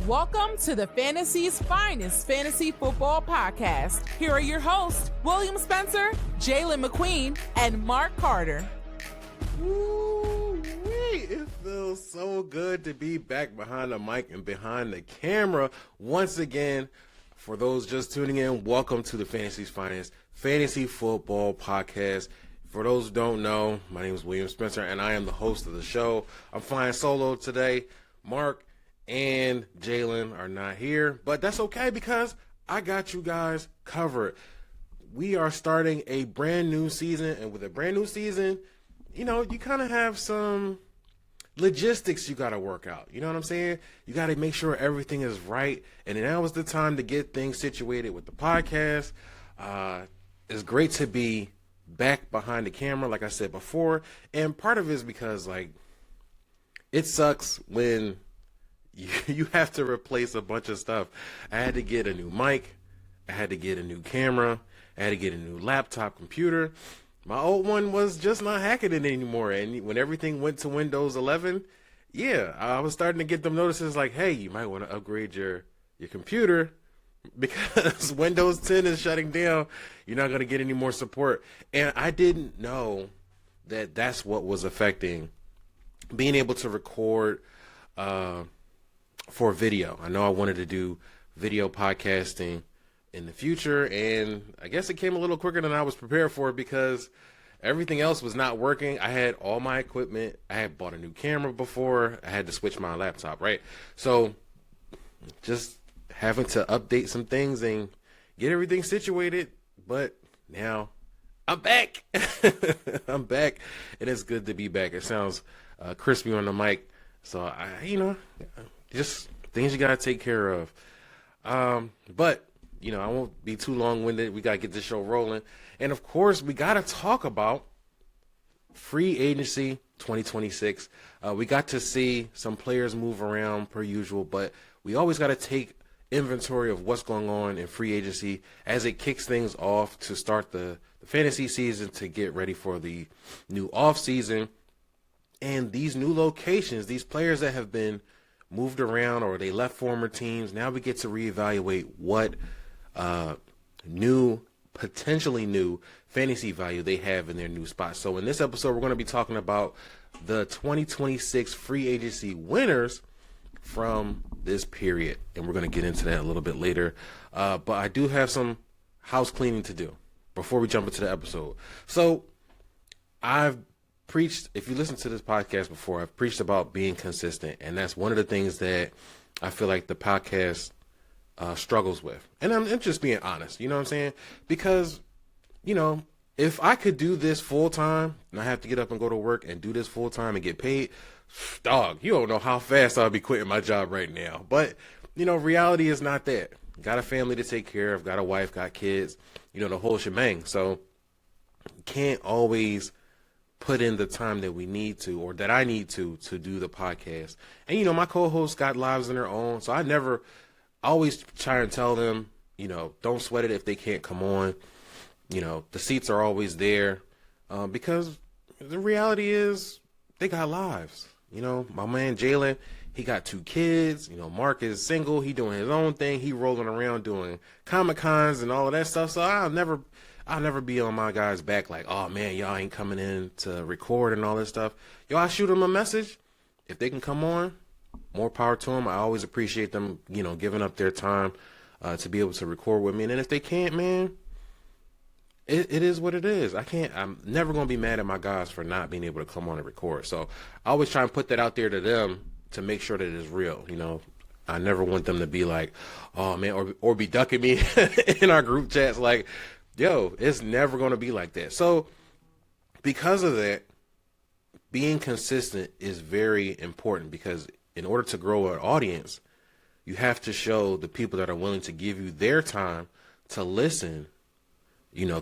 Welcome to the Fantasy's Finest Fantasy Football Podcast. Here are your hosts, William Spencer, Jalen McQueen, and Mark Carter. Woo-wee. It feels so good to be back behind the mic and behind the camera once again. For those just tuning in, welcome to the Fantasy's Finest Fantasy Football Podcast. For those who don't know, my name is William Spencer, and I am the host of the show. I'm flying solo today. Mark and Jalen are not here, but that's okay because I got you guys covered. We are starting a brand new season, and with a brand new season, you know, you kind of have some logistics you got to work out. You know what I'm saying? You got to make sure everything is right, and now is the time to get things situated with the podcast. It's great to be back behind the camera, like I said before, and part of it is because, like, it sucks when you have to replace a bunch of stuff. I had to get a new mic. I had to get a new camera. I had to get a new laptop computer. My old one was just not hacking it anymore. And when everything went to Windows 11, yeah, I was starting to get them notices like, hey, you might want to upgrade your computer because Windows 10 is shutting down. You're not going to get any more support. And I didn't know that that's what was affecting being able to record for video. I know I wanted to do video podcasting in the future, and I guess it came a little quicker than I was prepared for because everything else was not working. I had all my equipment. I had bought a new camera before. I had to switch my laptop, right? So just having to update some things and get everything situated, but now I'm back. I'm back, and it's good to be back. It sounds crispy on the mic, so just things you gotta take care of. But I won't be too long-winded. We gotta get this show rolling, and of course, we gotta talk about free agency 2026. We got to see some players move around per usual, but we always gotta take inventory of what's going on in free agency as it kicks things off to start the fantasy season to get ready for the new off season. And these new locations, these players that have been moved around or they left former teams, now we get to reevaluate what potentially new fantasy value they have in their new spot. So in this episode, we're going to be talking about the 2026 free agency winners from this period, and we're going to get into that a little bit later. But I do have some house cleaning to do before we jump into the episode. So I've preached, if you listen to this podcast before, I've preached about being consistent, and that's one of the things that I feel like the podcast struggles with. And I'm just being honest, you know what I'm saying? Because, if I could do this full time and I have to get up and go to work and do this full time and get paid, dog, you don't know how fast I'll be quitting my job right now. But, reality is not that. Got a family to take care of, got a wife, got kids, the whole shebang. So can't always put in the time that we need to, or that I need to do the podcast. And, my co-hosts got lives of their own. So I always try and tell them, don't sweat it if they can't come on. The seats are always there because the reality is they got lives. My man Jalen, he got 2 kids. Mark is single. He doing his own thing. He rolling around doing Comic-Cons and all of that stuff. So I'll never be on my guys' back like, oh man, y'all ain't coming in to record and all this stuff. I shoot them a message. If they can come on, more power to them. I always appreciate them, giving up their time to be able to record with me. And then if they can't, man, it is what it is. I'm never going to be mad at my guys for not being able to come on and record. So I always try and put that out there to them to make sure that it is real. I never want them to be like, oh man, or be ducking me in our group chats like, yo, it's never going to be like that. So because of that, being consistent is very important, because in order to grow an audience, you have to show the people that are willing to give you their time to listen,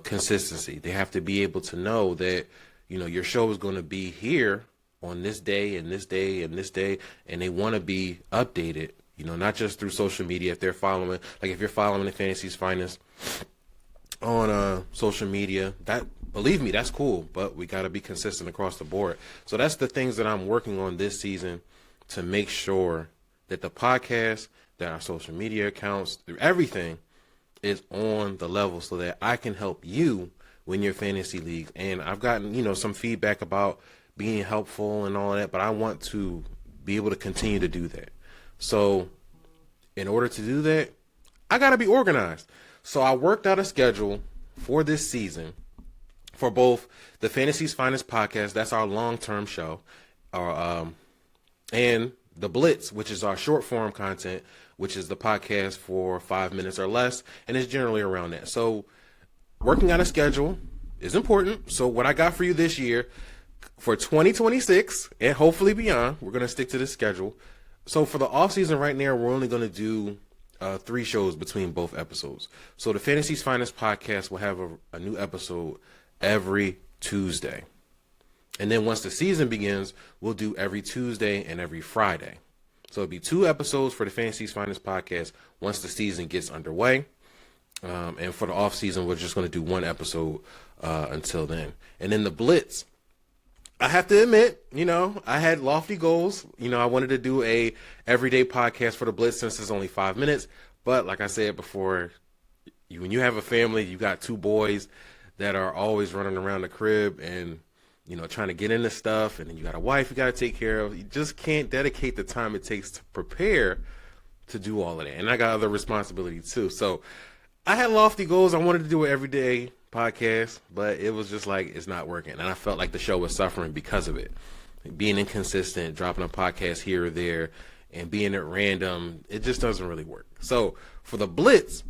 consistency. They have to be able to know that, your show is going to be here on this day and this day and this day, and they want to be updated, not just through social media. If they're following, like if you're following the Fantasy's Finest on social media, that, believe me, that's cool, but we got to be consistent across the board. So that's the things that I'm working on this season to make sure that the podcast that our social media accounts, everything is on the level so that I can help you win your fantasy leagues. And I've gotten, some feedback about being helpful and all that, but I want to be able to continue to do that. So in order to do that, I got to be organized. So I worked out a schedule for this season for both the Fantasy's Finest podcast, that's our long-term show, and the Blitz, which is our short-form content, which is the podcast for 5 minutes or less, and it's generally around that. So working out a schedule is important. So what I got for you this year for 2026 and hopefully beyond, we're going to stick to this schedule. So for the off season right now, we're only going to do 3 shows between both episodes. So the Fantasy's Finest podcast will have a new episode every Tuesday. And then once the season begins, we'll do every Tuesday and every Friday. So it'll be 2 episodes for the Fantasy's Finest podcast once the season gets underway. And for the off season, we're just going to do 1 episode until then. And then the Blitz, I have to admit, I had lofty goals. I wanted to do a everyday podcast for the Blitz since it's only 5 minutes. But like I said before, when you have a family, you got 2 boys that are always running around the crib and, trying to get into stuff. And then you got a wife you got to take care of. You just can't dedicate the time it takes to prepare to do all of that. And I got other responsibilities too. So I had lofty goals. I wanted to do an everyday podcast, but it was just like, it's not working. And I felt like the show was suffering because of it. Being inconsistent, dropping a podcast here or there, and being at random, it just doesn't really work. So for the Blitz,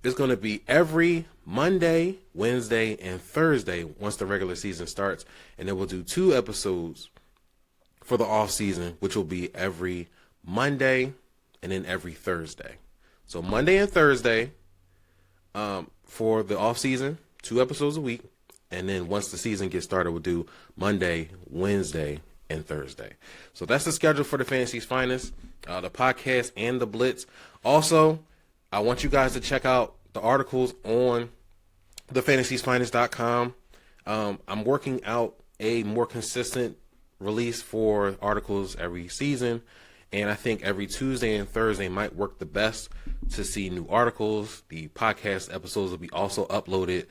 it's going to be every Monday, Wednesday, and Thursday once the regular season starts. And then we'll do 2 episodes for the off season, which will be every Monday and then every Thursday. So Monday and Thursday for the off season, 2 episodes a week. And then once the season gets started, we'll do Monday, Wednesday, and Thursday. So that's the schedule for the Fantasy's Finest, the podcast, and the Blitz. Also, I want you guys to check out the articles on thefantasysfinest.com. I'm working out a more consistent release for articles every season, and I think every Tuesday and Thursday might work the best to see new articles. The podcast episodes will be also uploaded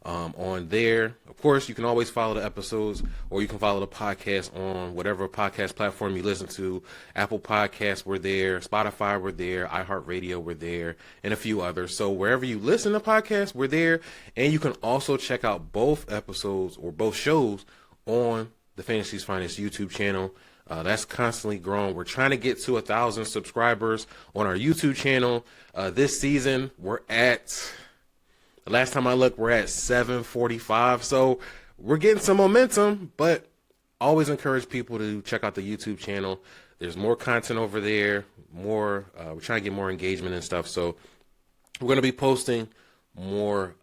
on there. Of course, you can always follow the episodes, or you can follow the podcast on whatever podcast platform you listen to. Apple Podcasts, we're there. Spotify, we're there. iHeartRadio, we're there, and a few others. So wherever you listen to podcasts, we're there. And you can also check out both episodes or both shows on the Fantasy's Finest YouTube channel. That's constantly growing. We're trying to get to 1,000 subscribers on our YouTube channel. This season, the last time I looked, we're at 745. So we're getting some momentum, but always encourage people to check out the YouTube channel. There's more content over there. We're trying to get more engagement and stuff. So we're going to be posting more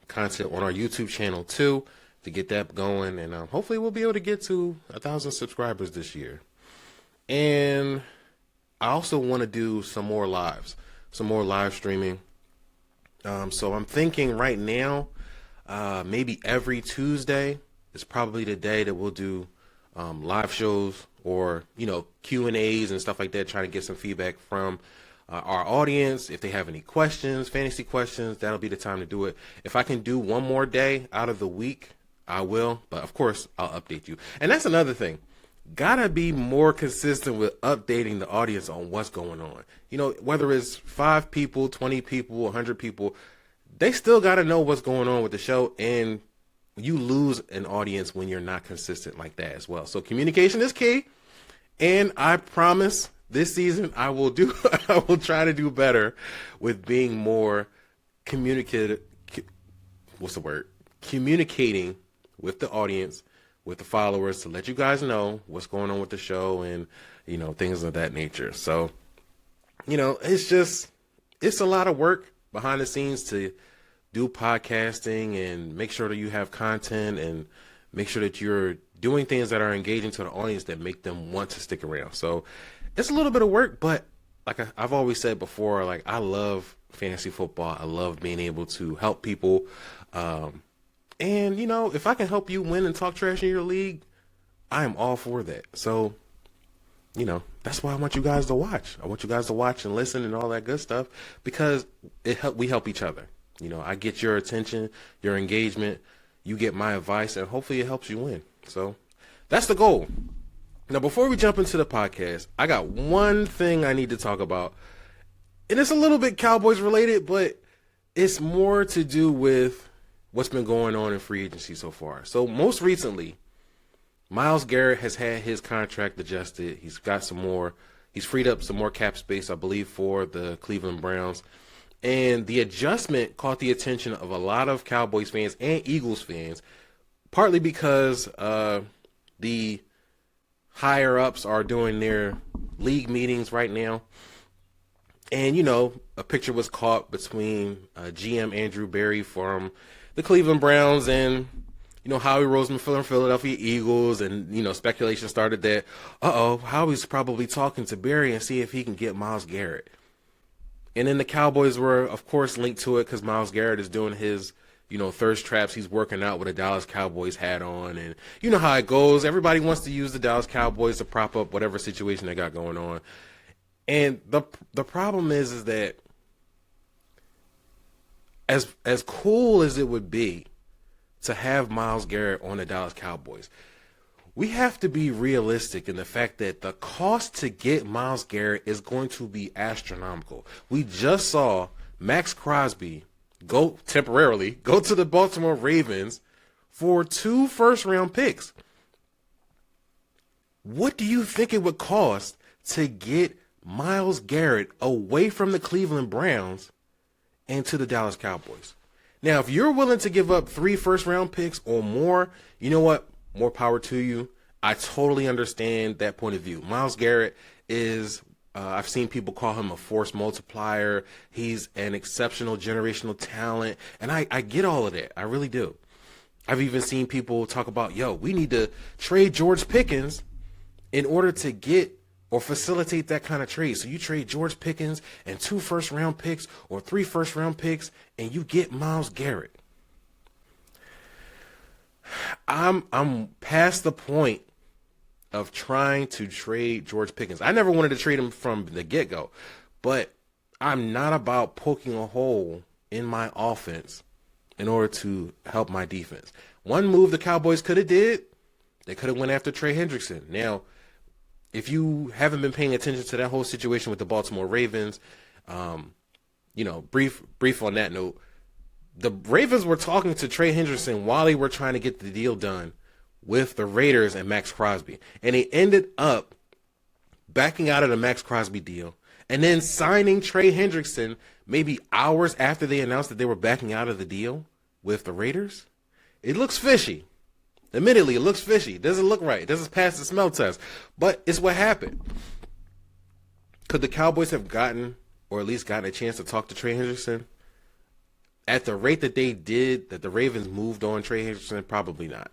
content on our YouTube channel too to get that going. And hopefully we'll be able to get to 1,000 subscribers this year. And I also want to do some more live streaming. So I'm thinking right now, maybe every Tuesday is probably the day that we'll do live shows or, Q&As and stuff like that, trying to get some feedback from our audience. If they have any questions, fantasy questions, that'll be the time to do it. If I can do one more day out of the week, I will. But of course, I'll update you. And that's another thing. Gotta be more consistent with updating the audience on what's going on. Whether it's 5 people, 20 people, 100 people, they still gotta know what's going on with the show. And you lose an audience when you're not consistent like that as well. So communication is key. And I promise this season I will try to do better with being more communicating with the audience, with the followers, to let you guys know what's going on with the show and, things of that nature. So, it's a lot of work behind the scenes to do podcasting and make sure that you have content and make sure that you're doing things that are engaging to the audience that make them want to stick around. So it's a little bit of work, but like I've always said before, like I love fantasy football. I love being able to help people. And, if I can help you win and talk trash in your league, I am all for that. So, that's why I want you guys to watch. I want you guys to watch and listen and all that good stuff, because we help each other. You know, I get your attention, your engagement, you get my advice, and hopefully it helps you win. So that's the goal. Now, before we jump into the podcast, I got one thing I need to talk about, and it's a little bit Cowboys related, but it's more to do with what's been going on in free agency so far. So most recently, Myles Garrett has had his contract adjusted. He's got some more. He's freed up some more cap space, I believe, for the Cleveland Browns. And the adjustment caught the attention of a lot of Cowboys fans and Eagles fans, partly because the higher-ups are doing their league meetings right now. And, you know, a picture was caught between GM Andrew Berry from the Cleveland Browns and, you know, Howie Roseman from Philadelphia Eagles. And, you know, speculation started that, Howie's probably talking to Berry and see if he can get Myles Garrett. And then the Cowboys were, of course, linked to it because Myles Garrett is doing his, you know, thirst traps. He's working out with a Dallas Cowboys hat on. And you know how it goes. Everybody wants to use the Dallas Cowboys to prop up whatever situation they got going on. And the problem is that as cool as it would be to have Myles Garrett on the Dallas Cowboys, we have to be realistic in the fact that the cost to get Myles Garrett is going to be astronomical. We just saw Max Crosby go to the Baltimore Ravens for 2 first-round picks. What do you think it would cost to get Myles Garrett away from the Cleveland Browns and to the Dallas Cowboys? Now, if you're willing to give up 3 first-round picks or more, you know what? More power to you. I totally understand that point of view. Myles Garrett is, I've seen people call him a force multiplier. He's an exceptional generational talent. And I get all of that. I really do. I've even seen people talk about, we need to trade George Pickens in order to get or facilitate that kind of trade. So you trade George Pickens and 2 first-round picks or 3 first-round picks, and you get Myles Garrett. I'm past the point of trying to trade George Pickens. I never wanted to trade him from the get-go, but I'm not about poking a hole in my offense in order to help my defense. One move the Cowboys could have did, they could have went after Trey Hendrickson. Now, if you haven't been paying attention to that whole situation with the Baltimore Ravens, brief on that note, the Ravens were talking to Trey Hendrickson while they were trying to get the deal done with the Raiders and Max Crosby. And they ended up backing out of the Max Crosby deal and then signing Trey Hendrickson maybe hours after they announced that they were backing out of the deal with the Raiders. It looks fishy. Admittedly, it looks fishy. It doesn't look right. It doesn't pass the smell test. But it's what happened. Could the Cowboys have gotten, or at least gotten a chance to talk to Trey Hendrickson at the rate that they did, that the Ravens moved on Trey Hendrickson? Probably not.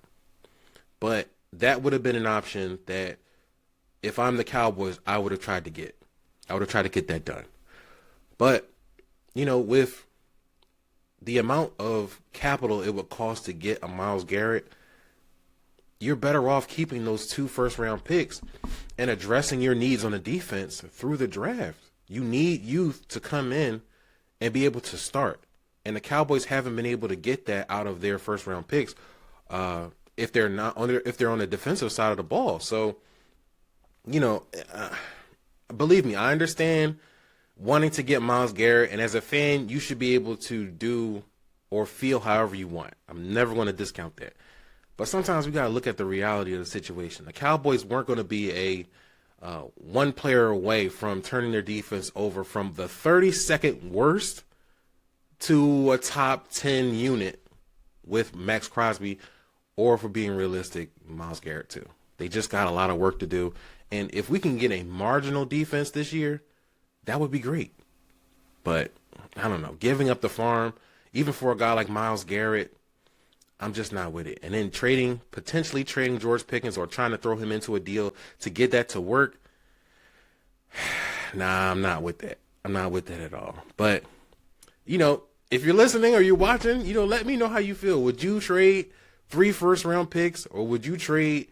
But that would have been an option that if I'm the Cowboys, I would have tried to get. I would have tried to get that done. But, with the amount of capital it would cost to get a Myles Garrett, you're better off keeping those 2 first-round picks and addressing your needs on the defense through the draft. You need youth to come in and be able to start. And the Cowboys haven't been able to get that out of their first-round picks if they're on the defensive side of the ball. So, believe me, I understand wanting to get Myles Garrett, and as a fan, you should be able to do or feel however you want. I'm never going to discount that. But sometimes we got to look at the reality of the situation. The Cowboys weren't going to be a one player away from turning their defense over from the 32nd worst to a top 10 unit with Max Crosby, or, for being realistic, Myles Garrett too. They just got a lot of work to do. And if we can get a marginal defense this year, that would be great. But I don't know, giving up the farm, even for a guy like Myles Garrett, I'm just not with it. And then potentially trading George Pickens or trying to throw him into a deal to get that to work. Nah, I'm not with that. I'm not with that at all. But, if you're listening or you're watching, let me know how you feel. Would you trade 3 first-round picks, or would you trade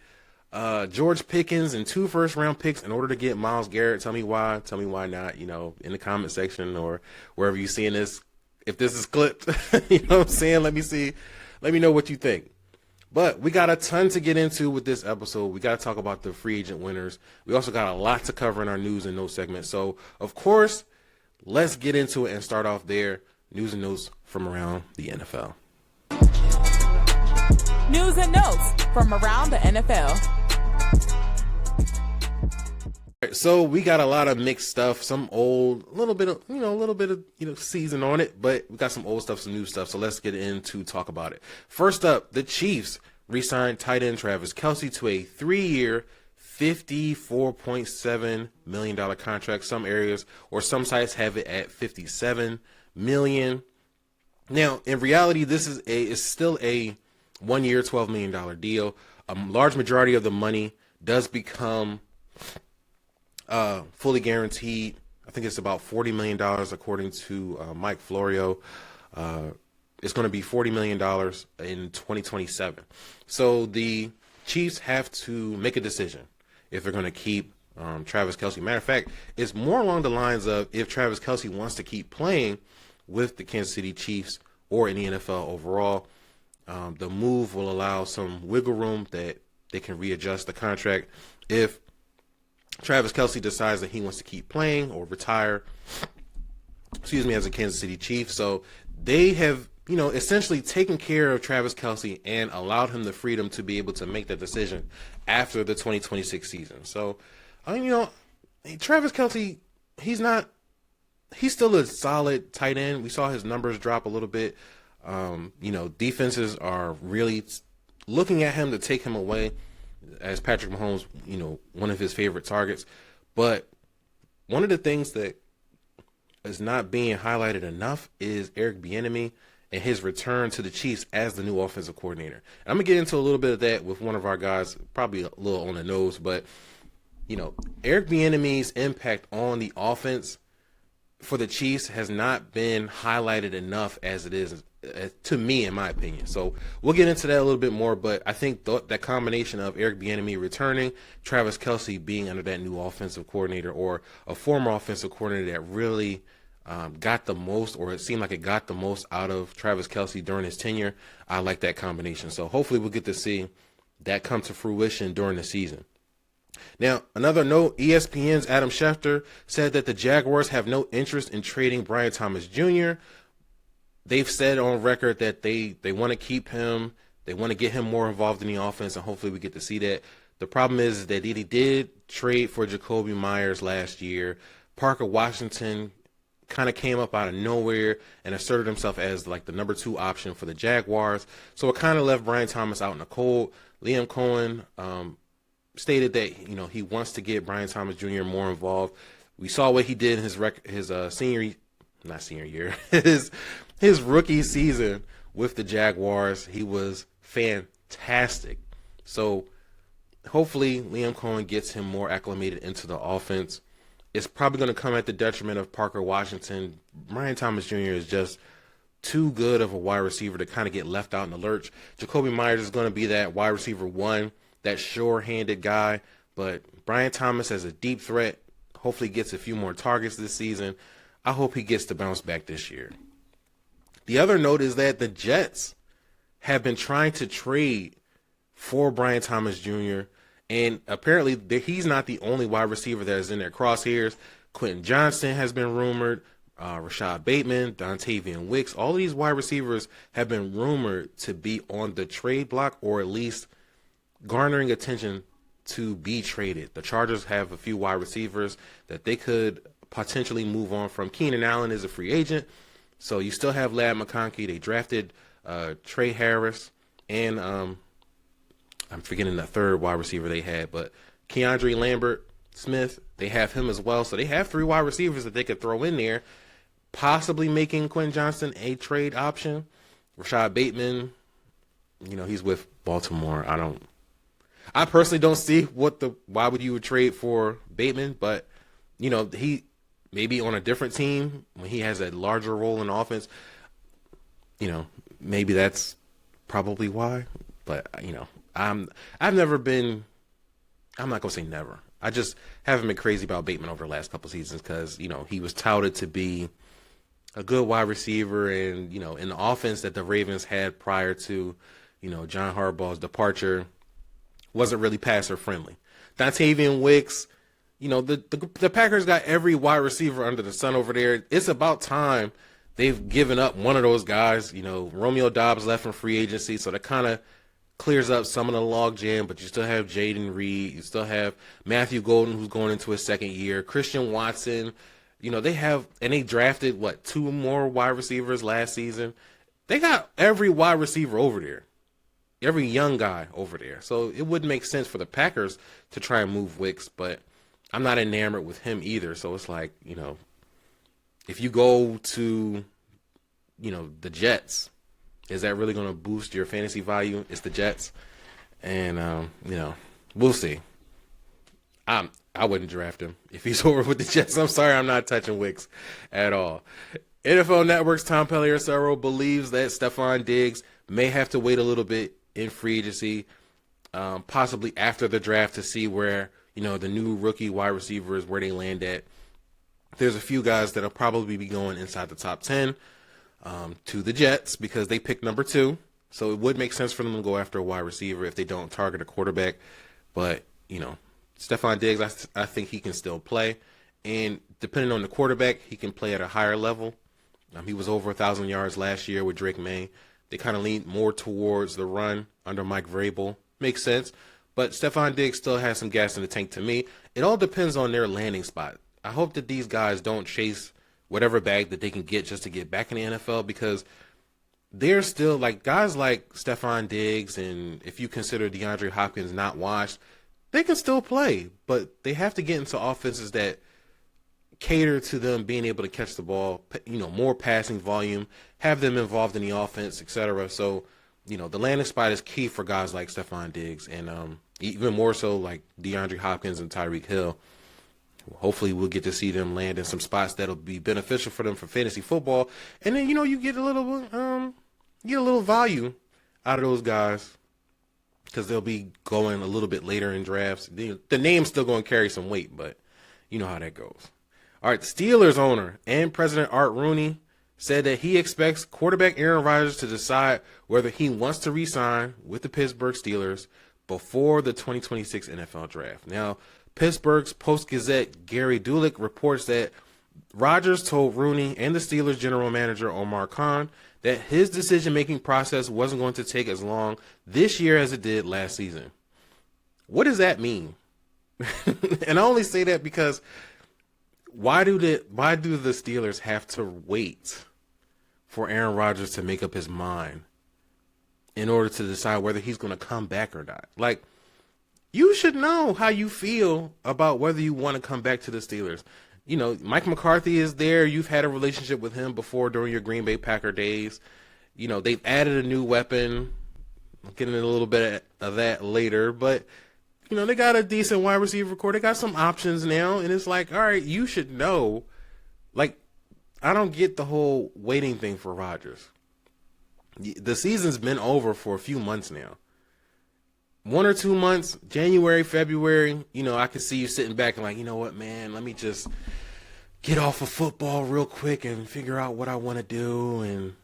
George Pickens and 2 first-round picks in order to get Myles Garrett. Tell me why. Tell me why not. In the comment section or wherever you're seeing this. If this is clipped, you know what I'm saying? Let me see. Let me know what you think. But we got a ton to get into with this episode. We got to talk about the free agent winners. We also got a lot to cover in our news and notes segment. So, of course, let's get into it and start off there. News and notes from around the NFL. News and notes from around the NFL. So we got a lot of mixed stuff, some old, a little bit of season on it, but we got some old stuff, some new stuff. So let's get into talk about it. First up, the Chiefs re-signed tight end Travis Kelce to a 3-year, $54.7 million contract. Some areas or some sites have it at $57 million. Now, in reality, this is still a 1-year, $12 million deal. A large majority of the money does become fully guaranteed. I think it's about $40 million according to Mike Florio. It's going to be $40 million in 2027. So the Chiefs have to make a decision if they're going to keep Travis Kelce. Matter of fact, it's more along the lines of if Travis Kelce wants to keep playing with the Kansas City Chiefs or in the NFL overall, the move will allow some wiggle room that they can readjust the contract. If Travis Kelce decides that he wants to keep playing or retire, as a Kansas City Chief. So they have, essentially taken care of Travis Kelce and allowed him the freedom to be able to make that decision after the 2026 season. So, Travis Kelce, he's still a solid tight end. We saw his numbers drop a little bit. Defenses are really looking at him to take him away, as Patrick Mahomes, one of his favorite targets. But one of the things that is not being highlighted enough is Eric Bieniemy and his return to the Chiefs as the new offensive coordinator. And I'm going to get into a little bit of that with one of our guys, probably a little on the nose, but, Eric Bieniemy's impact on the offense for the Chiefs has not been highlighted enough as it is, to me, in my opinion. So we'll get into that a little bit more, but I think that combination of Eric Bieniemy returning, Travis Kelce being under that new offensive coordinator or a former offensive coordinator that really got the most, or it seemed like it got the most out of Travis Kelce during his tenure, I like that combination. So hopefully we'll get to see that come to fruition during the season. Now, another note, ESPN's Adam Schefter said that the Jaguars have no interest in trading Brian Thomas Jr. They've said on record that they want to keep him. They want to get him more involved in the offense, and hopefully we get to see that. The problem is that he did trade for Jacoby Myers last year. Parker Washington kind of came up out of nowhere and asserted himself as like the number 2 option for the Jaguars. So it kind of left Brian Thomas out in the cold. Liam Cohen stated that he wants to get Brian Thomas Jr. more involved. We saw what he did in his his rookie season with the Jaguars. He was fantastic. So hopefully Liam Cohen gets him more acclimated into the offense. It's probably going to come at the detriment of Parker Washington. Brian Thomas Jr. is just too good of a wide receiver to kind of get left out in the lurch. Jacoby Myers is going to be that wide receiver 1, that sure-handed guy. But Brian Thomas as a deep threat, hopefully gets a few more targets this season. I hope he gets to bounce back this year. The other note is that the Jets have been trying to trade for Brian Thomas Jr., and apparently he's not the only wide receiver that is in their crosshairs. Quinton Johnston has been rumored, Rashad Bateman, Dontavian Wicks. All of these wide receivers have been rumored to be on the trade block, or at least garnering attention to be traded. The Chargers have a few wide receivers that they could potentially move on from. Keenan Allen is a free agent, so you still have Ladd McConkey. They drafted Trey Harris, and I'm forgetting the third wide receiver they had, but Keandre Lambert-Smith, they have him as well. So they have 3 wide receivers that they could throw in there, possibly making Quinn Johnston a trade option. Rashad Bateman, he's with Baltimore. I personally don't see why would you trade for Bateman, but he maybe on a different team when he has a larger role in offense, maybe that's probably why. But I've never been I'm not going to say never. I just haven't been crazy about Bateman over the last couple seasons because, he was touted to be a good wide receiver and, in the offense that the Ravens had prior to, John Harbaugh's departure wasn't really passer friendly. Dontavian Wicks, the Packers got every wide receiver under the sun over there. It's about time they've given up one of those guys. Romeo Doubs left from free agency, so that kind of clears up some of the logjam, but you still have Jaden Reed. You still have Matthew Golden, who's going into his second year. Christian Watson. They drafted, 2 more wide receivers last season. They got every wide receiver over there. Every young guy over there. So it wouldn't make sense for the Packers to try and move Wicks, but I'm not enamored with him either. So it's like, if you go to, the Jets, is that really going to boost your fantasy value? It's the Jets. And, we'll see. I wouldn't draft him if he's over with the Jets. I'm sorry, I'm not touching Wicks at all. NFL Network's Tom Pelissero believes that Stephon Diggs may have to wait a little bit in free agency, possibly after the draft to see where, the new rookie wide receivers, where they land at. There's a few guys that'll probably be going inside the top 10 to the Jets because they picked number 2. So it would make sense for them to go after a wide receiver if they don't target a quarterback. But, Stephon Diggs, I think he can still play. And depending on the quarterback, he can play at a higher level. He was over 1,000 yards last year with Drake May. They kind of lean more towards the run under Mike Vrabel. Makes sense. But Stephon Diggs still has some gas in the tank to me. It all depends on their landing spot. I hope that these guys don't chase whatever bag that they can get just to get back in the NFL because they're still guys like Stephon Diggs, and if you consider DeAndre Hopkins not washed, they can still play, but they have to get into offenses that cater to them being able to catch the ball, more passing volume, have them involved in the offense, etc. So, the landing spot is key for guys like Stephon Diggs and even more so like DeAndre Hopkins and Tyreek Hill. Hopefully we'll get to see them land in some spots that'll be beneficial for them for fantasy football. And then, you get a little value out of those guys because they'll be going a little bit later in drafts. The name's still going to carry some weight, but you know how that goes. All right, Steelers owner and president Art Rooney said that he expects quarterback Aaron Rodgers to decide whether he wants to re-sign with the Pittsburgh Steelers before the 2026 NFL draft. Now, Pittsburgh's Post-Gazette Gary Dulick reports that Rodgers told Rooney and the Steelers general manager Omar Khan that his decision-making process wasn't going to take as long this year as it did last season. What does that mean? And I only say that because why do the Steelers have to wait for Aaron Rodgers to make up his mind in order to decide whether he's going to come back or not? You should know how you feel about whether you want to come back to the Steelers. Mike McCarthy is there. You've had a relationship with him before during your Green Bay Packer days. They've added a new weapon. I'll get into a little bit of that later. But, they got a decent wide receiver core. They got some options now. And it's all right, you should know. I don't get the whole waiting thing for Rodgers. The season's been over for a few months now. 1 or 2 months, January, February, I can see you sitting back and you know what, man, let me just get off of football real quick and figure out what I want to do and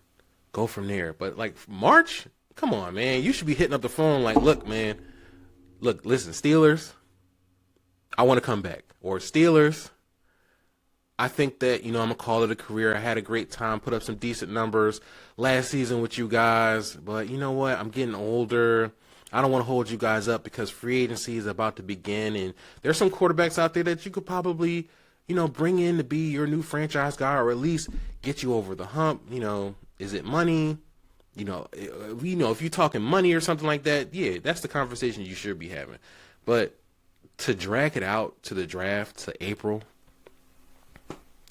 go from there. But March, come on, man, you should be hitting up the phone look, man, listen, Steelers, I want to come back. Or Steelers, I think that, I'm going to call it a career. I had a great time, put up some decent numbers last season with you guys. But you know what, I'm getting older. I don't want to hold you guys up because free agency is about to begin, and there's some quarterbacks out there that you could probably, bring in to be your new franchise guy or at least get you over the hump. Is it money? If you're talking money or something like that, yeah, that's the conversation you should be having. But to drag it out to the draft to April,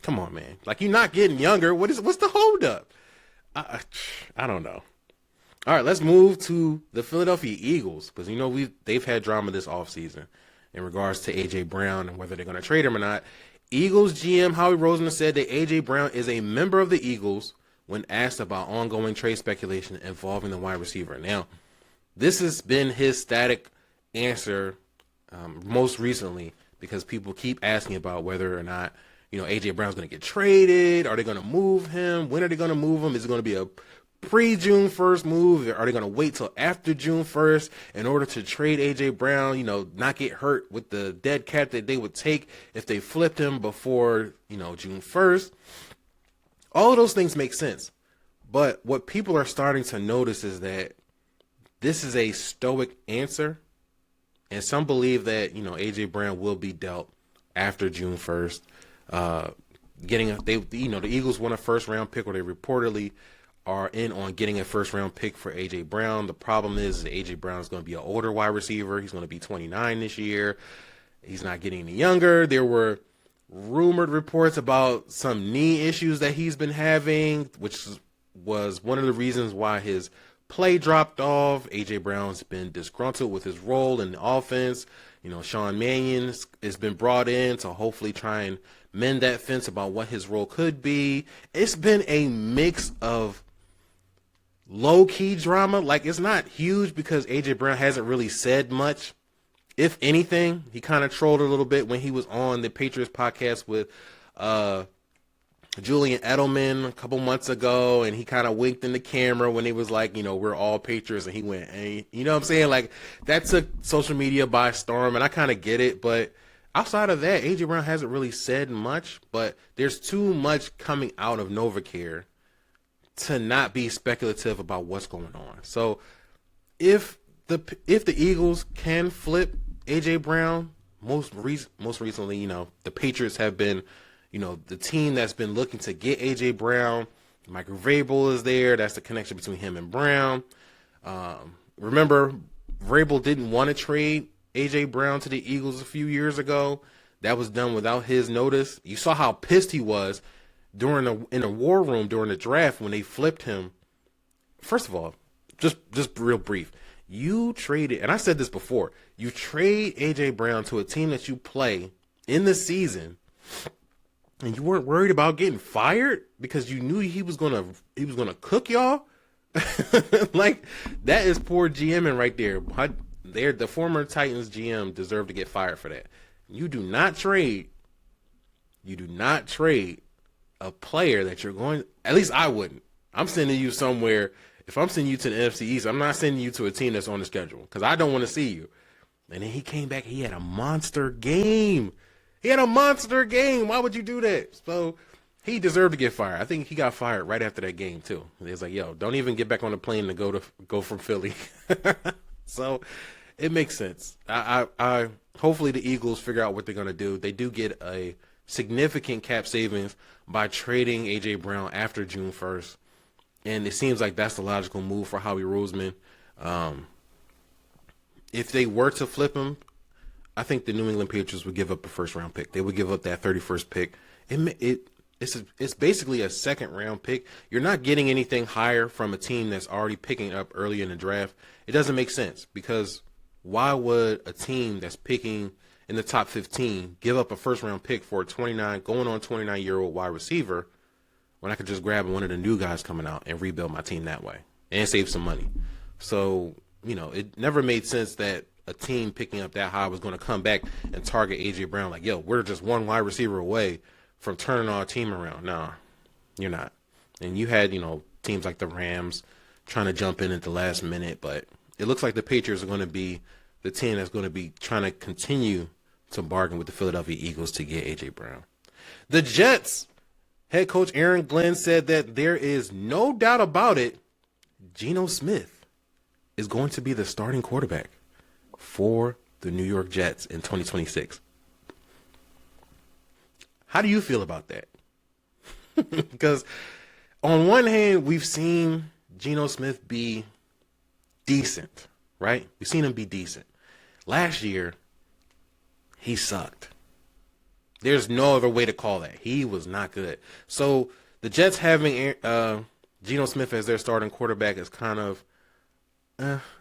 come on, man. You're not getting younger. What's the holdup? I don't know. All right, let's move to the Philadelphia Eagles because, they've had drama this offseason in regards to A.J. Brown and whether they're going to trade him or not. Eagles GM Howie Roseman said that A.J. Brown is a member of the Eagles when asked about ongoing trade speculation involving the wide receiver. Now, this has been his static answer most recently, because people keep asking about whether or not, AJ Brown's going to get traded. Are they going to move him? When are they going to move him? Is it going to be a pre-June 1st move? Are they going to wait till after June 1st in order to trade AJ Brown, not get hurt with the dead cap that they would take if they flipped him before, June 1st? All of those things make sense. But what people are starting to notice is that this is a stoic answer. And some believe that, AJ Brown will be dealt after June 1st. The Eagles won a first round pick, or they reportedly are in on getting a first round pick for AJ Brown. The problem is that AJ Brown is going to be an older wide receiver. He's going to be 29 this year. He's not getting any younger. There were rumored reports about some knee issues that he's been having, which was one of the reasons why his play dropped off. AJ Brown's been disgruntled with his role in the offense. Sean Mannion has been brought in to hopefully try and mend that fence about what his role could be. It's been a mix of low-key drama. Like, it's not huge because AJ Brown hasn't really said much. If anything, he kind of trolled a little bit when he was on the Patriots podcast with Julian Edelman a couple months ago, and he kind of winked in the camera when he was like, we're all Patriots, and he went, hey, you know what I'm saying? Like, that took social media by storm, and I kind of get it, but outside of that, AJ Brown hasn't really said much, but there's too much coming out of NovaCare to not be speculative about what's going on. So if the Eagles can flip AJ Brown, most recently, the Patriots have been, the team that's been looking to get AJ Brown. Michael Vrabel is there. That's the connection between him and Brown. Remember, Vrabel didn't want to trade AJ Brown to the Eagles a few years ago. That was done without his notice. You saw how pissed he was in the war room during the draft when they flipped him. First of all, just real brief. You traded, and I said this before, you trade AJ Brown to a team that you play in the season, and you weren't worried about getting fired because you knew he was gonna cook y'all. Like, that is poor GMing right there. The former Titans GM deserved to get fired for that. You do not trade a player that you're going. At least I wouldn't. I'm sending you somewhere. If I'm sending you to the NFC East, I'm not sending you to a team that's on the schedule because I don't want to see you. And then he came back. He had a monster game. Why would you do that? So he deserved to get fired. I think he got fired right after that game too. He was like, "Yo, don't even get back on the plane to go from Philly." So it makes sense. I hopefully the Eagles figure out what they're gonna do. They do get a significant cap savings by trading AJ Brown after June 1st, and it seems like that's the logical move for Howie Roseman. If they were to flip him, I think the New England Patriots would give up a first-round pick. They would give up that 31st pick. It's basically a second-round pick. You're not getting anything higher from a team that's already picking up early in the draft. It doesn't make sense because why would a team that's picking in the top 15 give up a first-round pick for a 29-year-old wide receiver when I could just grab one of the new guys coming out and rebuild my team that way and save some money? So, it never made sense that a team picking up that high was going to come back and target AJ Brown like, yo, we're just one wide receiver away from turning our team around. No, you're not. And you had, teams like the Rams trying to jump in at the last minute, but it looks like the Patriots are going to be the team that's going to be trying to continue to bargain with the Philadelphia Eagles to get AJ Brown. The Jets head coach Aaron Glenn said that there is no doubt about it, Geno Smith is going to be the starting quarterback for the New York Jets in 2026. How do you feel about that? Because on one hand, we've seen Geno Smith be decent, right? We've seen him be decent. Last year, he sucked. There's no other way to call that. He was not good. So the Jets having Geno Smith as their starting quarterback is kind of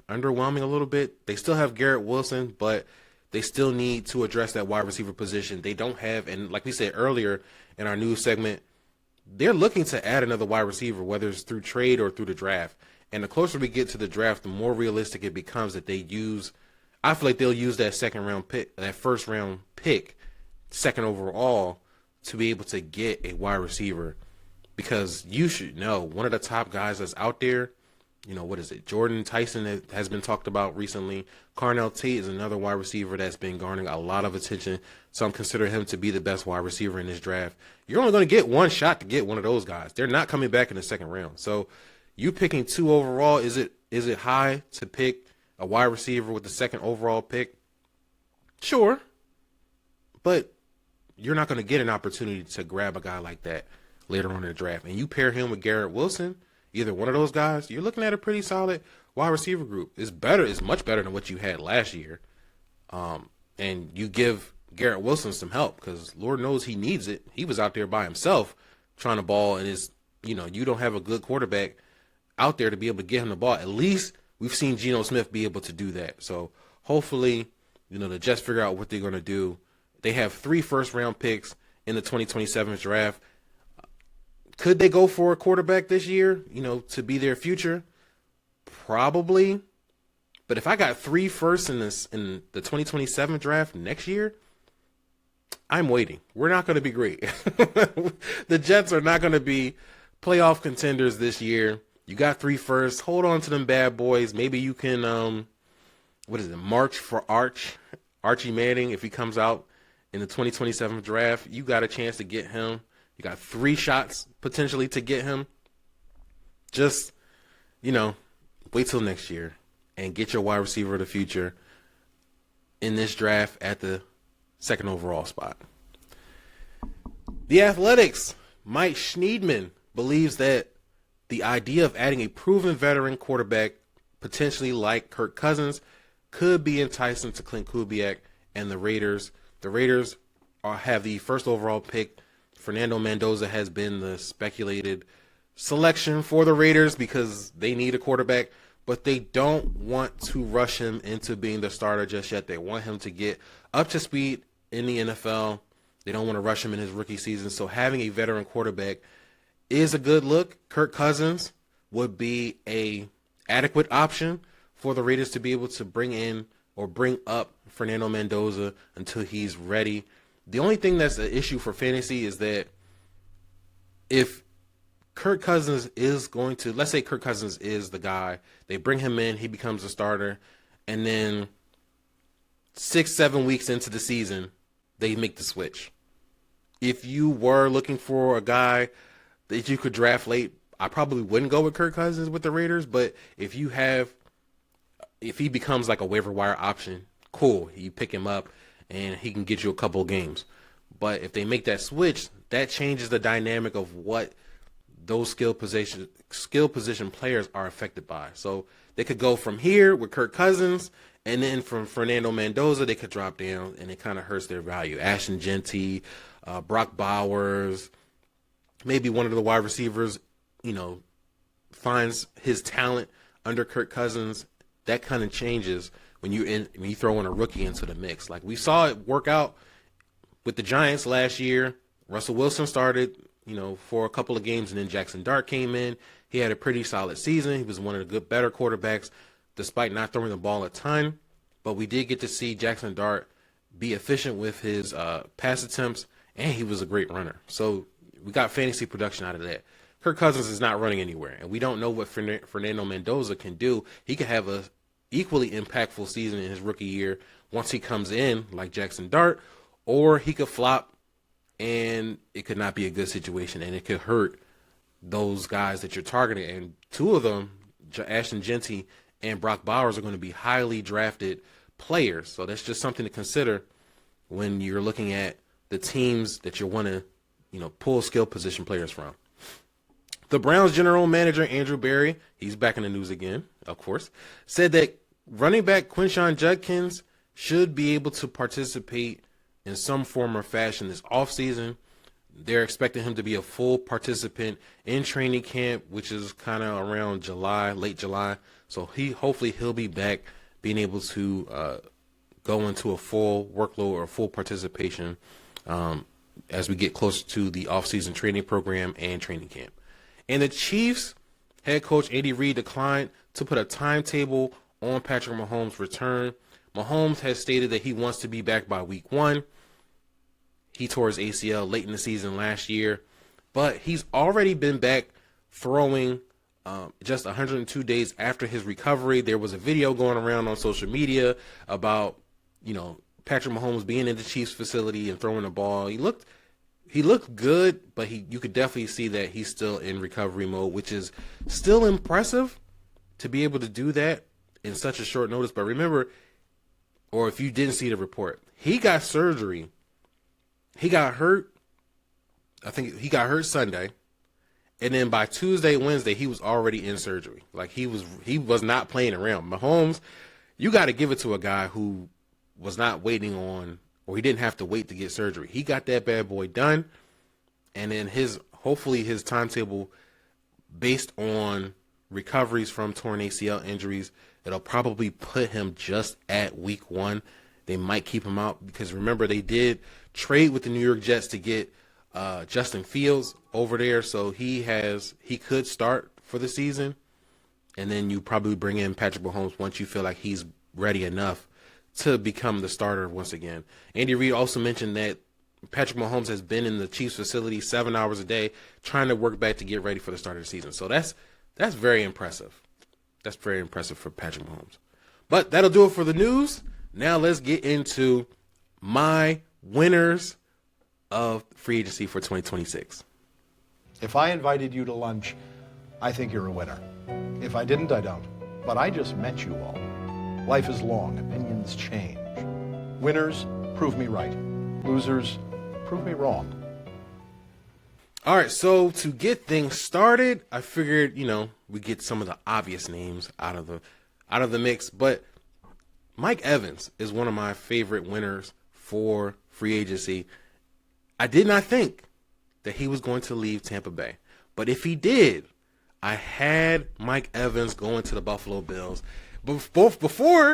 underwhelming a little bit. They still have Garrett Wilson, but they still need to address that wide receiver position. They don't have, and like we said earlier in our news segment, they're looking to add another wide receiver, whether it's through trade or through the draft. And the closer we get to the draft, the more realistic it becomes that they use I feel like they'll use that first round pick, second overall, to be able to get a wide receiver, because you should know one of the top guys that's out there. What is it? Jordan Tyson that has been talked about recently. Carnell Tate is another wide receiver that's been garnering a lot of attention. So I'm considering him to be the best wide receiver in this draft. You're only going to get one shot to get one of those guys. They're not coming back in the second round. So you picking 2 overall, is it high to pick a wide receiver with the second overall pick? Sure. But you're not going to get an opportunity to grab a guy like that later on in the draft. And you pair him with Garrett Wilson, either one of those guys, you're looking at a pretty solid wide receiver group. It's much better than what you had last year. And you give Garrett Wilson some help, because Lord knows he needs it. He was out there by himself trying to ball, and you don't have a good quarterback out there to be able to get him the ball. At least we've seen Geno Smith be able to do that. So hopefully, the Jets figure out what they're going to do. They have 3 first-round picks in the 2027 draft. Could they go for a quarterback this year, to be their future? Probably. But if I got 3 firsts in the 2027 draft next year, I'm waiting. We're not going to be great. The Jets are not going to be playoff contenders this year. You got 3 firsts. Hold on to them bad boys. Maybe you can, march for Archie Manning if he comes out in the 2027 draft. You got a chance to get him. You got 3 shots potentially to get him. Just, wait till next year and get your wide receiver of the future in this draft at the second overall spot. The Athletics, Mike Schneidman, believes that the idea of adding a proven veteran quarterback, potentially like Kirk Cousins, could be enticing to Clint Kubiak and the Raiders. The Raiders have the first overall pick. Fernando Mendoza has been the speculated selection for the Raiders because they need a quarterback, but they don't want to rush him into being the starter just yet. They want him to get up to speed in the NFL. They don't want to rush him in his rookie season. So having a veteran quarterback is a good look. Kirk Cousins would be a adequate option for the Raiders to be able to bring in or bring up Fernando Mendoza until he's ready. The only thing that's an issue for fantasy is that if Kirk Cousins is going to, let's say Kirk Cousins is the guy, they bring him in, he becomes a starter, and then 6-7 weeks into the season, they make the switch. If you were looking for a guy that you could draft late, I probably wouldn't go with Kirk Cousins with the Raiders, but if he becomes like a waiver wire option, cool, you pick him up and he can get you a couple of games. But if they make that switch, that changes the dynamic of what those skill position players are affected by. So they could go from here with Kirk Cousins, and then from Fernando Mendoza, they could drop down, and it kind of hurts their value. Ashton Genty, Brock Bowers, maybe one of the wide receivers, finds his talent under Kirk Cousins. That kind of changes when you throw in a rookie into the mix. Like we saw it work out with the Giants last year. Russell Wilson started, for a couple of games, and then Jackson Dart came in. He had a pretty solid season. He was one of the better quarterbacks, despite not throwing the ball a ton. But we did get to see Jackson Dart be efficient with his pass attempts, and he was a great runner. So we got fantasy production out of that. Kirk Cousins is not running anywhere, and we don't know what Fernando Mendoza can do. He could have a equally impactful season in his rookie year once he comes in like Jackson Dart, or he could flop and it could not be a good situation, and it could hurt those guys that you're targeting. And 2 of them, Ashton Genty and Brock Bowers, are going to be highly drafted players. So that's just something to consider when you're looking at the teams that you want to, pull skill position players from. The Browns general manager, Andrew Berry, he's back in the news again, of course, said that running back Quinshon Judkins should be able to participate in some form or fashion this offseason. They're expecting him to be a full participant in training camp, which is kind of around July, late July. So hopefully he'll be back being able to go into a full workload or full participation as we get closer to the offseason training program and training camp. And the Chiefs head coach Andy Reid declined to put a timetable on Patrick Mahomes' return, Mahomes has stated that he wants to be back by week 1. He tore his ACL late in the season last year, but he's already been back throwing just 102 days after his recovery. There was a video going around on social media about, Patrick Mahomes being in the Chiefs facility and throwing the ball. He looked good, but you could definitely see that he's still in recovery mode, which is still impressive to be able to do that in such a short notice. But remember, or if you didn't see the report, he got surgery. He got hurt. I think he got hurt Sunday. And then by Tuesday, Wednesday, he was already in surgery. Like he was not playing around. Mahomes, you got to give it to a guy who was not waiting on, or he didn't have to wait to get surgery. He got that bad boy done. And then hopefully his timetable based on recoveries from torn ACL injuries, it'll probably put him just at week 1. They might keep him out because remember they did trade with the New York Jets to get Justin Fields over there, so he could start for the season, and then you probably bring in Patrick Mahomes once you feel like he's ready enough to become the starter once again. Andy Reid also mentioned that Patrick Mahomes has been in the Chiefs facility 7 hours a day trying to work back to get ready for the start of the season. So that's very impressive. That's very impressive for Patrick Mahomes. But that'll do it for the news. Now let's get into my winners of free agency for 2026. If I invited you to lunch, I think you're a winner. If I didn't, I don't. But I just met you all. Life is long. Opinions change. Winners, prove me right. Losers, prove me wrong. All right, so to get things started, I figured, we get some of the obvious names out of the mix, but Mike Evans is one of my favorite winners for free agency. I did not think that he was going to leave Tampa Bay, but if he did, I had Mike Evans going to the Buffalo Bills. Before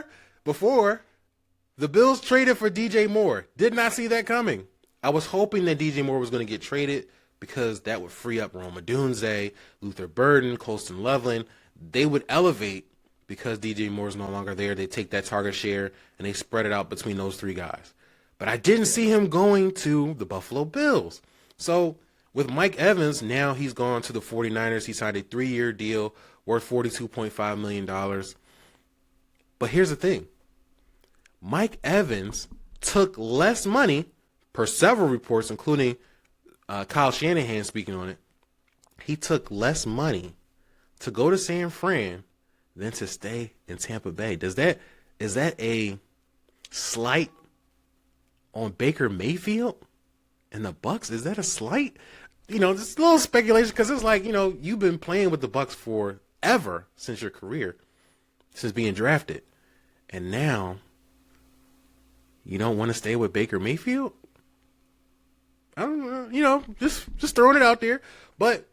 the Bills traded for DJ Moore, did not see that coming. I was hoping that DJ Moore was going to get traded because that would free up Rome Odunze, Luther Burden, Colston Loveland. They would elevate because DJ Moore is no longer there. They take that target share and they spread it out between those 3 guys. But I didn't see him going to the Buffalo Bills. So with Mike Evans, now he's gone to the 49ers. He signed a 3-year deal worth $42.5 million. But here's the thing. Mike Evans took less money, per several reports, including Kyle Shanahan speaking on it. He took less money to go to San Fran than to stay in Tampa Bay. Is that a slight on Baker Mayfield and the Bucs? Is that a slight? Just a little speculation because it's like, you've been playing with the Bucs forever since your career, since being drafted. And now you don't want to stay with Baker Mayfield? I don't know, just throwing it out there. But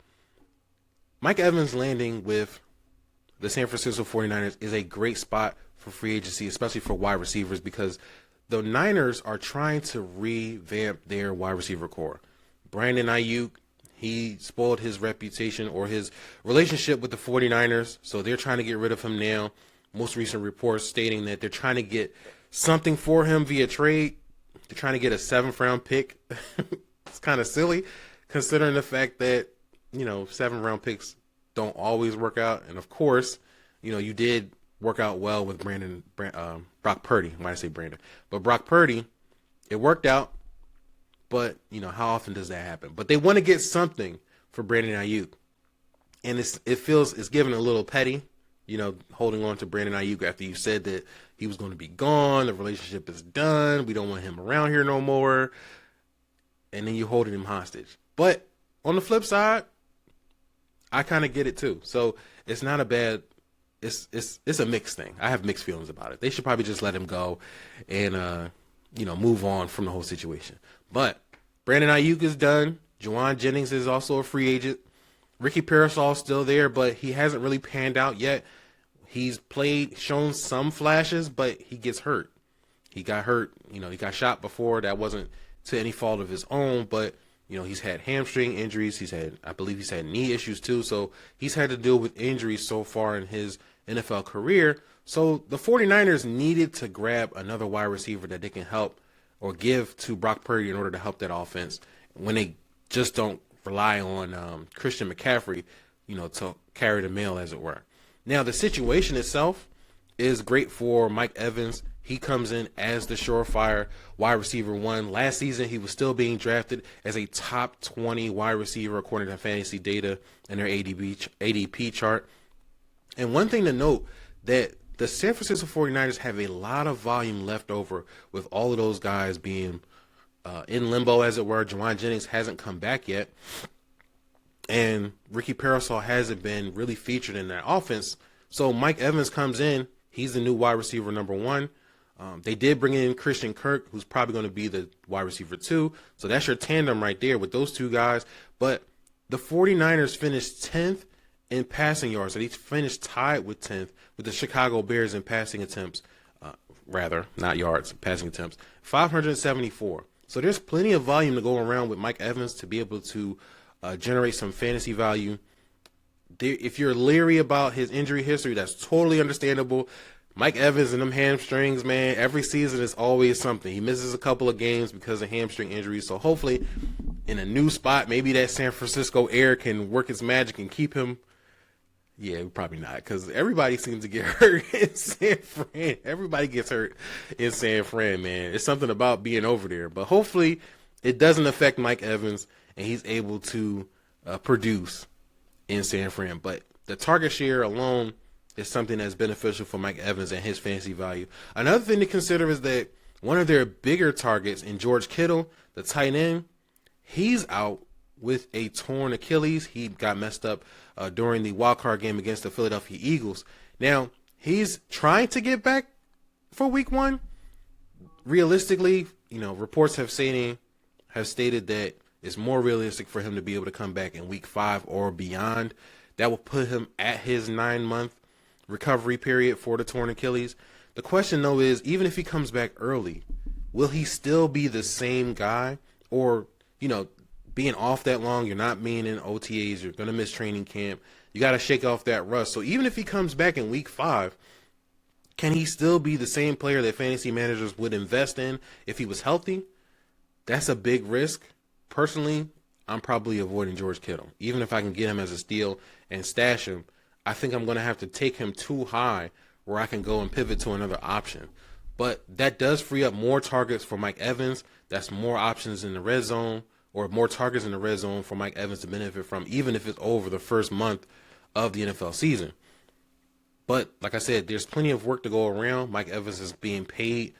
Mike Evans landing with the San Francisco 49ers is a great spot for free agency, especially for wide receivers, because the Niners are trying to revamp their wide receiver core. Brandon Ayuk, he spoiled his reputation or his relationship with the 49ers, so they're trying to get rid of him now. Most recent reports stating that they're trying to get something for him via trade. They're trying to get a 7th-round pick. It's kind of silly considering the fact that, 7th-round picks don't always work out. And, of course, you did work out well with Brock Purdy. Why did I say Brandon? But Brock Purdy, it worked out. But, how often does that happen? But they want to get something for Brandon Ayuk. And it's given a little petty, holding on to Brandon Ayuk after you said that he was going to be gone. The relationship is done. We don't want him around here no more. And then you're holding him hostage. But on the flip side, I kind of get it too. So it's not a bad, it's a mixed thing. I have mixed feelings about it. They should probably just let him go and, move on from the whole situation. But Brandon Ayuk is done. Juwan Jennings is also a free agent. Ricky Parasol's still there, but he hasn't really panned out yet. He's shown some flashes, but he gets hurt. He got hurt. He got shot before. That wasn't to any fault of his own, but, he's had hamstring injuries. I believe he's had knee issues too. So he's had to deal with injuries so far in his NFL career. So the 49ers needed to grab another wide receiver that they can help or give to Brock Purdy in order to help that offense when they just don't rely on Christian McCaffrey, to carry the mail, as it were. Now, the situation itself is great for Mike Evans. He comes in as the surefire wide receiver 1. Last season, he was still being drafted as a top 20 wide receiver according to fantasy data and their ADP chart. And one thing to note, that the San Francisco 49ers have a lot of volume left over with all of those guys being in limbo, as it were. Juwan Jennings hasn't come back yet. And Ricky Parasol hasn't been really featured in that offense. So Mike Evans comes in. He's the new wide receiver number 1. They did bring in Christian Kirk, who's probably going to be the wide receiver 2. So that's your tandem right there with those two guys. But the 49ers finished 10th in passing yards. So they finished tied with 10th with the Chicago Bears in passing attempts. Not yards, passing attempts. 574. So there's plenty of volume to go around with Mike Evans to be able to generate some fantasy value. If you're leery about his injury history, that's totally understandable. Mike Evans and them hamstrings, man, every season is always something. He misses a couple of games because of hamstring injuries. So hopefully in a new spot, maybe that San Francisco air can work its magic and keep him. Yeah, probably not, because everybody seems to get hurt in San Fran. Everybody gets hurt in San Fran, man. It's something about being over there. But hopefully it doesn't affect Mike Evans and he's able to produce in San Fran. But the target share alone is something that's beneficial for Mike Evans and his fantasy value. Another thing to consider is that one of their bigger targets in George Kittle, the tight end, he's out with a torn Achilles. He got messed up during the wildcard game against the Philadelphia Eagles. Now, he's trying to get back for week 1. Realistically, reports have stated that it's more realistic for him to be able to come back in week 5 or beyond. That will put him at his 9-month recovery period for the torn Achilles. The question, though, is even if he comes back early, will he still be the same guy? Or, being off that long, you're not being in OTAs, you're going to miss training camp. You got to shake off that rust. So even if he comes back in week 5, can he still be the same player that fantasy managers would invest in if he was healthy? That's a big risk. Personally, I'm probably avoiding George Kittle. Even if I can get him as a steal and stash him, I think I'm going to have to take him too high where I can go and pivot to another option. But that does free up more targets for Mike Evans. That's more options in the red zone, or more targets in the red zone for Mike Evans to benefit from, even if it's over the first month of the NFL season. But like I said, there's plenty of work to go around. Mike Evans is being paid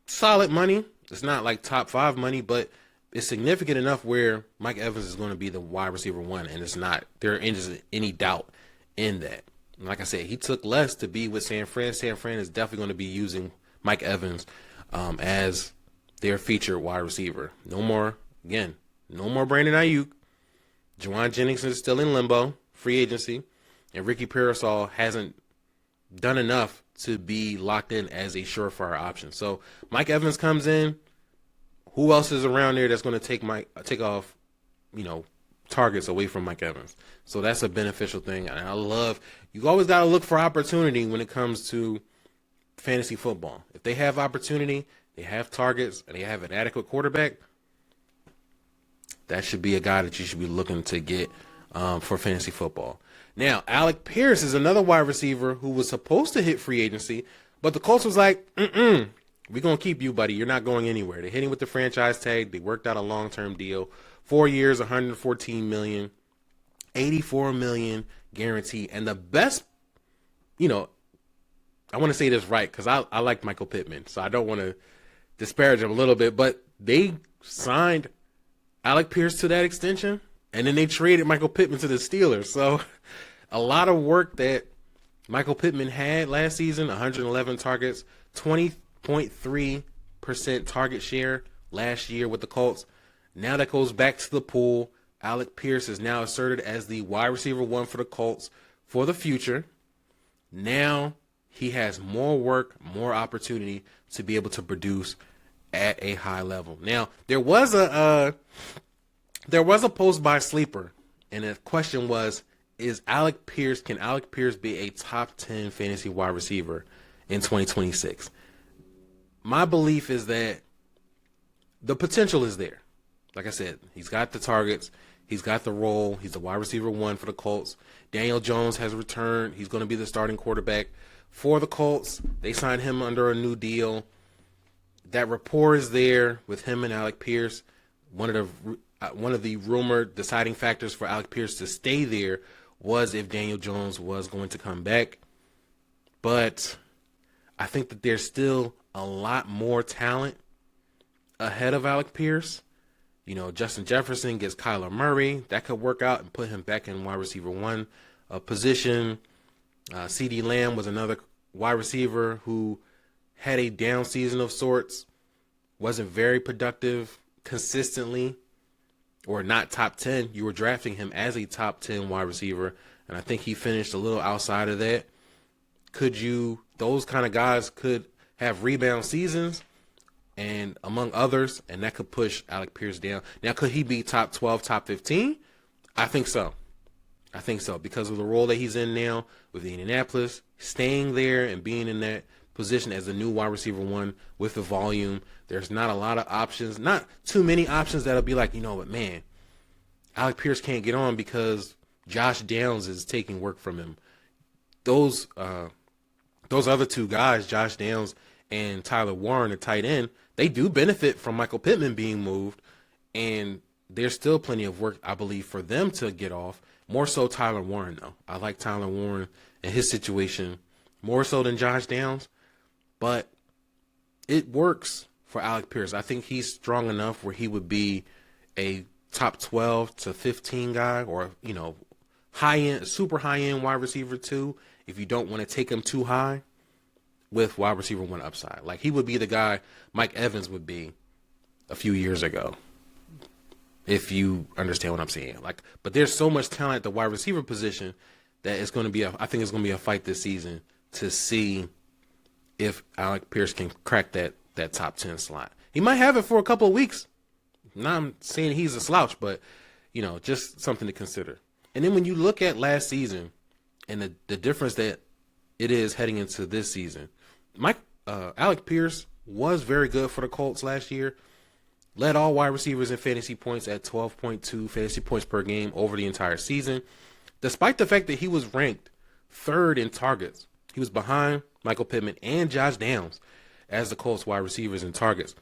solid money. It's not like top 5 money, but it's significant enough where Mike Evans is going to be the wide receiver 1, and it's not, there isn't any doubt in that. And like I said, he took less to be with San Fran. San Fran is definitely going to be using Mike Evans as their featured wide receiver. No more Brandon Ayuk. Juwan Jennings is still in limbo, free agency, and Ricky Parasol hasn't done enough to be locked in as a surefire option. So Mike Evans comes in. Who else is around there that's going to take off, targets away from Mike Evans? So that's a beneficial thing. And you always got to look for opportunity when it comes to fantasy football. If they have opportunity, they have targets, and they have an adequate quarterback, that should be a guy that you should be looking to get for fantasy football. Now, Alec Pierce is another wide receiver who was supposed to hit free agency, but the Colts was like, we're going to keep you, buddy. You're not going anywhere. They hit him with the franchise tag. They worked out a long-term deal. 4 years, $114 million, $84 million guaranteed. And the best, I want to say this right because I like Michael Pittman, so I don't want to disparage him a little bit, but they signed Alec Pierce to that extension, and then they traded Michael Pittman to the Steelers. So a lot of work that Michael Pittman had last season, 111 targets, 20.3% target share last year with the Colts. Now that goes back to the pool. Alec Pierce is now asserted as the wide receiver 1 for the Colts for the future. Now he has more work, more opportunity to be able to produce at a high level. Now, there was a post by Sleeper, and the question was, is can Alec Pierce be a top 10 fantasy wide receiver in 2026? My belief is that the potential is there. Like I said, he's got the targets. He's got the role. He's the wide receiver 1 for the Colts. Daniel Jones has returned. He's going to be the starting quarterback for the Colts. They signed him under a new deal. That rapport is there with him and Alec Pierce. One of the rumored deciding factors for Alec Pierce to stay there was if Daniel Jones was going to come back. But I think that there's still a lot more talent ahead of Alec Pierce. You know, Justin Jefferson gets Kyler Murray. That could work out and put him back in wide receiver 1 position. CeeDee Lamb was another wide receiver who had a down season of sorts. Wasn't very productive consistently, or not top 10. You were drafting him as a top 10 wide receiver, and I think he finished a little outside of that. Those kind of guys could have rebound seasons, and among others, and that could push Alec Pierce down. Now, could he be top 12, top 15? I think so. Because of the role that he's in now with Indianapolis, staying there and being in that position as a new wide receiver 1 with the volume. There's not a lot of options, not too many options that'll be like, but man, Alec Pierce can't get on because Josh Downs is taking work from him. Those other two guys, Josh Downs and Tyler Warren, the tight end, they do benefit from Michael Pittman being moved, and there's still plenty of work, I believe, for them to get off. More so Tyler Warren, though. I like Tyler Warren and his situation more so than Josh Downs, but it works for Alec Pierce. I think he's strong enough where he would be a top 12 to 15 guy, or, high-end, super high-end wide receiver 2 if you don't want to take him too high, with wide receiver 1 upside. Like, he would be the guy Mike Evans would be a few years ago, if you understand what I'm saying. But there's so much talent at the wide receiver position that it's going to be I think it's going to be a fight this season to see if Alec Pierce can crack that top 10 slot. He might have it for a couple of weeks. Not saying he's a slouch, but, just something to consider. And then when you look at last season and the difference that it is heading into this season, Alec Pierce was very good for the Colts last year. Led all wide receivers in fantasy points at 12.2 fantasy points per game over the entire season, despite the fact that he was ranked 3rd in targets. He was behind Michael Pittman and Josh Downs as the Colts wide receivers in targets.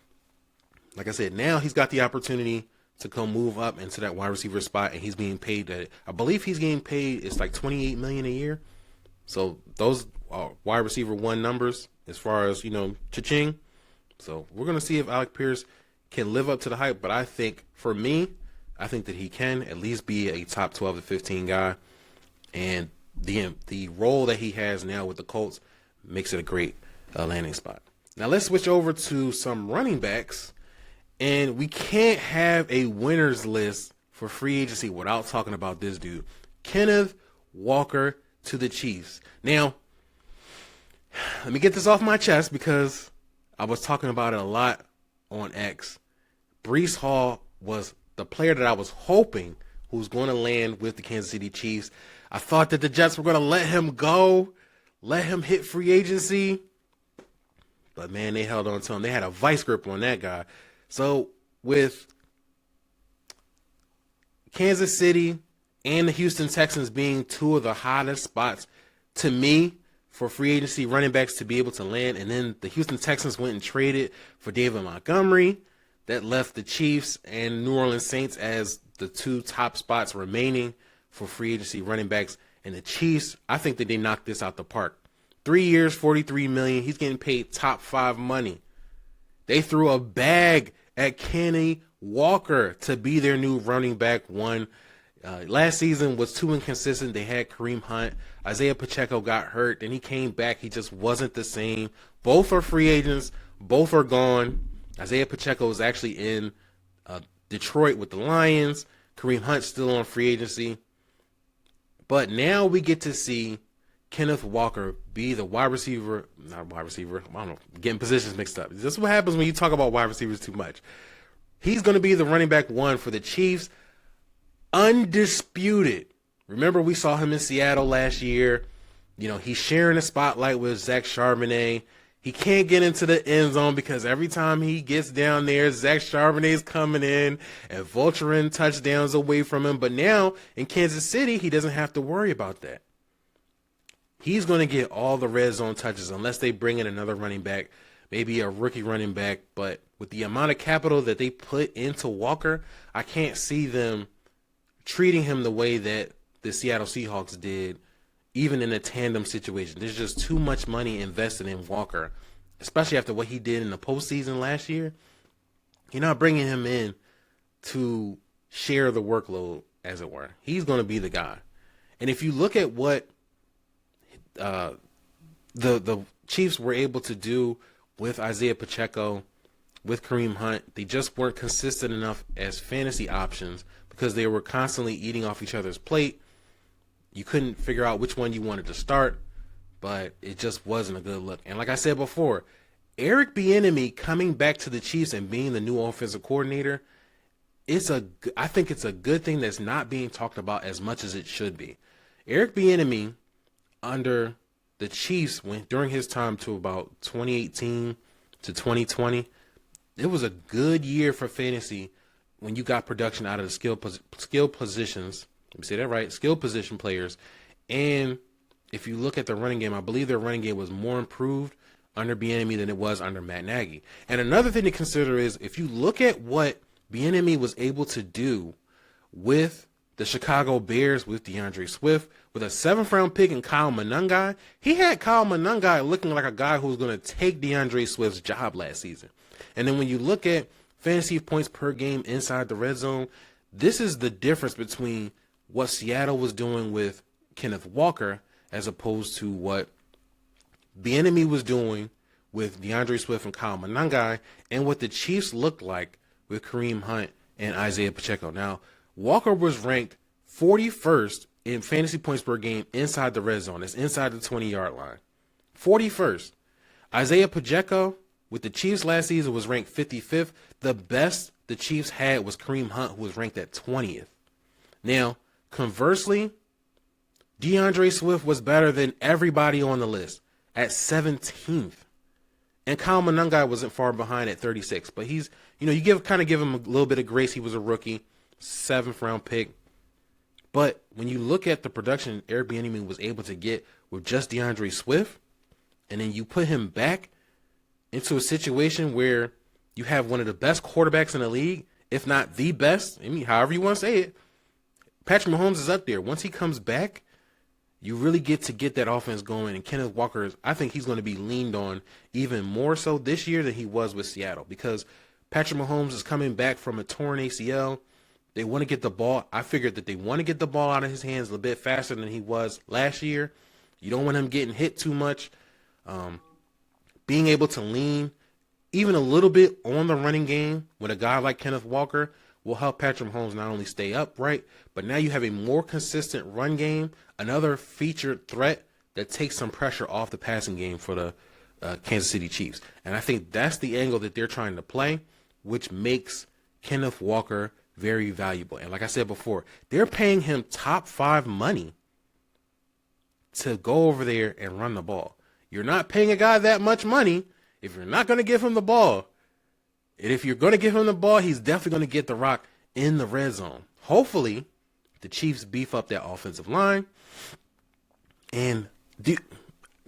Like I said, now he's got the opportunity to come move up into that wide receiver spot, and he's being paid I believe he's getting paid, it's like $28 million a year. So those are wide receiver 1 numbers as far as, cha-ching. So we're going to see if Alec Pierce can live up to the hype, but I think that he can at least be a top 12 to 15 guy, and the role that he has now with the Colts makes it a great landing spot. Now let's switch over to some running backs, and we can't have a winners list for free agency without talking about this dude, Kenneth Walker to the Chiefs. Now, let me get this off my chest because I was talking about it a lot on X. Breece Hall was the player that I was hoping who was going to land with the Kansas City Chiefs. I thought that the Jets were going to let him go, let him hit free agency. But, man, they held on to him. They had a vice grip on that guy. So, with Kansas City and the Houston Texans being 2 of the hottest spots, to me, for free agency running backs to be able to land, and then the Houston Texans went and traded for David Montgomery. That left the Chiefs and New Orleans Saints as the 2 top spots remaining for free agency running backs. And the Chiefs, I think that they knocked this out the park. 3 years, $43 million. He's getting paid top 5 money. They threw a bag at Kenny Walker to be their new running back 1. Last season was too inconsistent. They had Kareem Hunt. Isaiah Pacheco got hurt. Then he came back. He just wasn't the same. Both are free agents. Both are gone. Isaiah Pacheco is actually in Detroit with the Lions. Kareem Hunt's still on free agency. But now we get to see Kenneth Walker be the wide receiver, not wide receiver, I don't know, getting positions mixed up. This is what happens when you talk about wide receivers too much. He's going to be the running back 1 for the Chiefs. Undisputed Remember, we saw him in Seattle last year. You know, he's sharing the spotlight with Zach Charbonnet. He can't get into the end zone because every time he gets down there, Zach Charbonnet's coming in and vulturing touchdowns away from him. But now in Kansas City, he doesn't have to worry about that. He's going to get all the red zone touches unless they bring in another running back, maybe a rookie running back. But with the amount of capital that they put into Walker, I can't see them treating him the way that the Seattle Seahawks did, even in a tandem situation. There's just too much money invested in Walker, especially after what he did in the postseason last year. You're not bringing him in to share the workload, as it were. He's going to be the guy. And if you look at what the Chiefs were able to do with Isaiah Pacheco, with Kareem Hunt, they just weren't consistent enough as fantasy options because they were constantly eating off each other's plate. You couldn't figure out which one you wanted to start, but it just wasn't a good look. And like I said before, Eric Bieniemy coming back to the Chiefs and being the new offensive coordinator, I think it's a good thing that's not being talked about as much as it should be. Eric Bieniemy, under the Chiefs, went during his time to about 2018 to 2020. It was a good year for fantasy when you got production out of the skill positions. Let me say that right. Skill position players. And if you look at the running game, I believe their running game was more improved under Bieniemy than it was under Matt Nagy. And another thing to consider is if you look at what Bieniemy was able to do with the Chicago Bears, with DeAndre Swift, with a 7th round pick and Kyle Monangai, he had Kyle Monangai looking like a guy who was going to take DeAndre Swift's job last season. And then when you look at fantasy points per game inside the red zone, this is the difference between what Seattle was doing with Kenneth Walker as opposed to what Bieniemy was doing with DeAndre Swift and Kyle Monangai, and what the Chiefs looked like with Kareem Hunt and Isaiah Pacheco. Now, Walker was ranked 41st in fantasy points per game inside the red zone. It's inside the 20-yard line. 41st. Isaiah Pacheco with the Chiefs last season was ranked 55th. The best the Chiefs had was Kareem Hunt, who was ranked at 20th. Now, conversely, DeAndre Swift was better than everybody on the list at 17th. And Kyle Monangai wasn't far behind at 36. But he's, you kind of give him a little bit of grace. He was a rookie, 7th round pick. But when you look at the production Eric Bieniemy was able to get with just DeAndre Swift, and then you put him back into a situation where you have one of the best quarterbacks in the league, if not the best, however you want to say it, Patrick Mahomes is up there. Once he comes back, you really get that offense going. And Kenneth Walker, I think he's going to be leaned on even more so this year than he was with Seattle, because Patrick Mahomes is coming back from a torn ACL. They want to get the ball. I figured that they want to get the ball out of his hands a little bit faster than he was last year. You don't want him getting hit too much. Being able to lean even a little bit on the running game with a guy like Kenneth Walker will help Patrick Mahomes not only stay upright, but now you have a more consistent run game, another featured threat that takes some pressure off the passing game for the Kansas City Chiefs. And I think that's the angle that they're trying to play, which makes Kenneth Walker very valuable. And like I said before, they're paying him top 5 money to go over there and run the ball. You're not paying a guy that much money if you're not going to give him the ball. And if you're going to give him the ball, he's definitely going to get the rock in the red zone. Hopefully, the Chiefs beef up that offensive line. And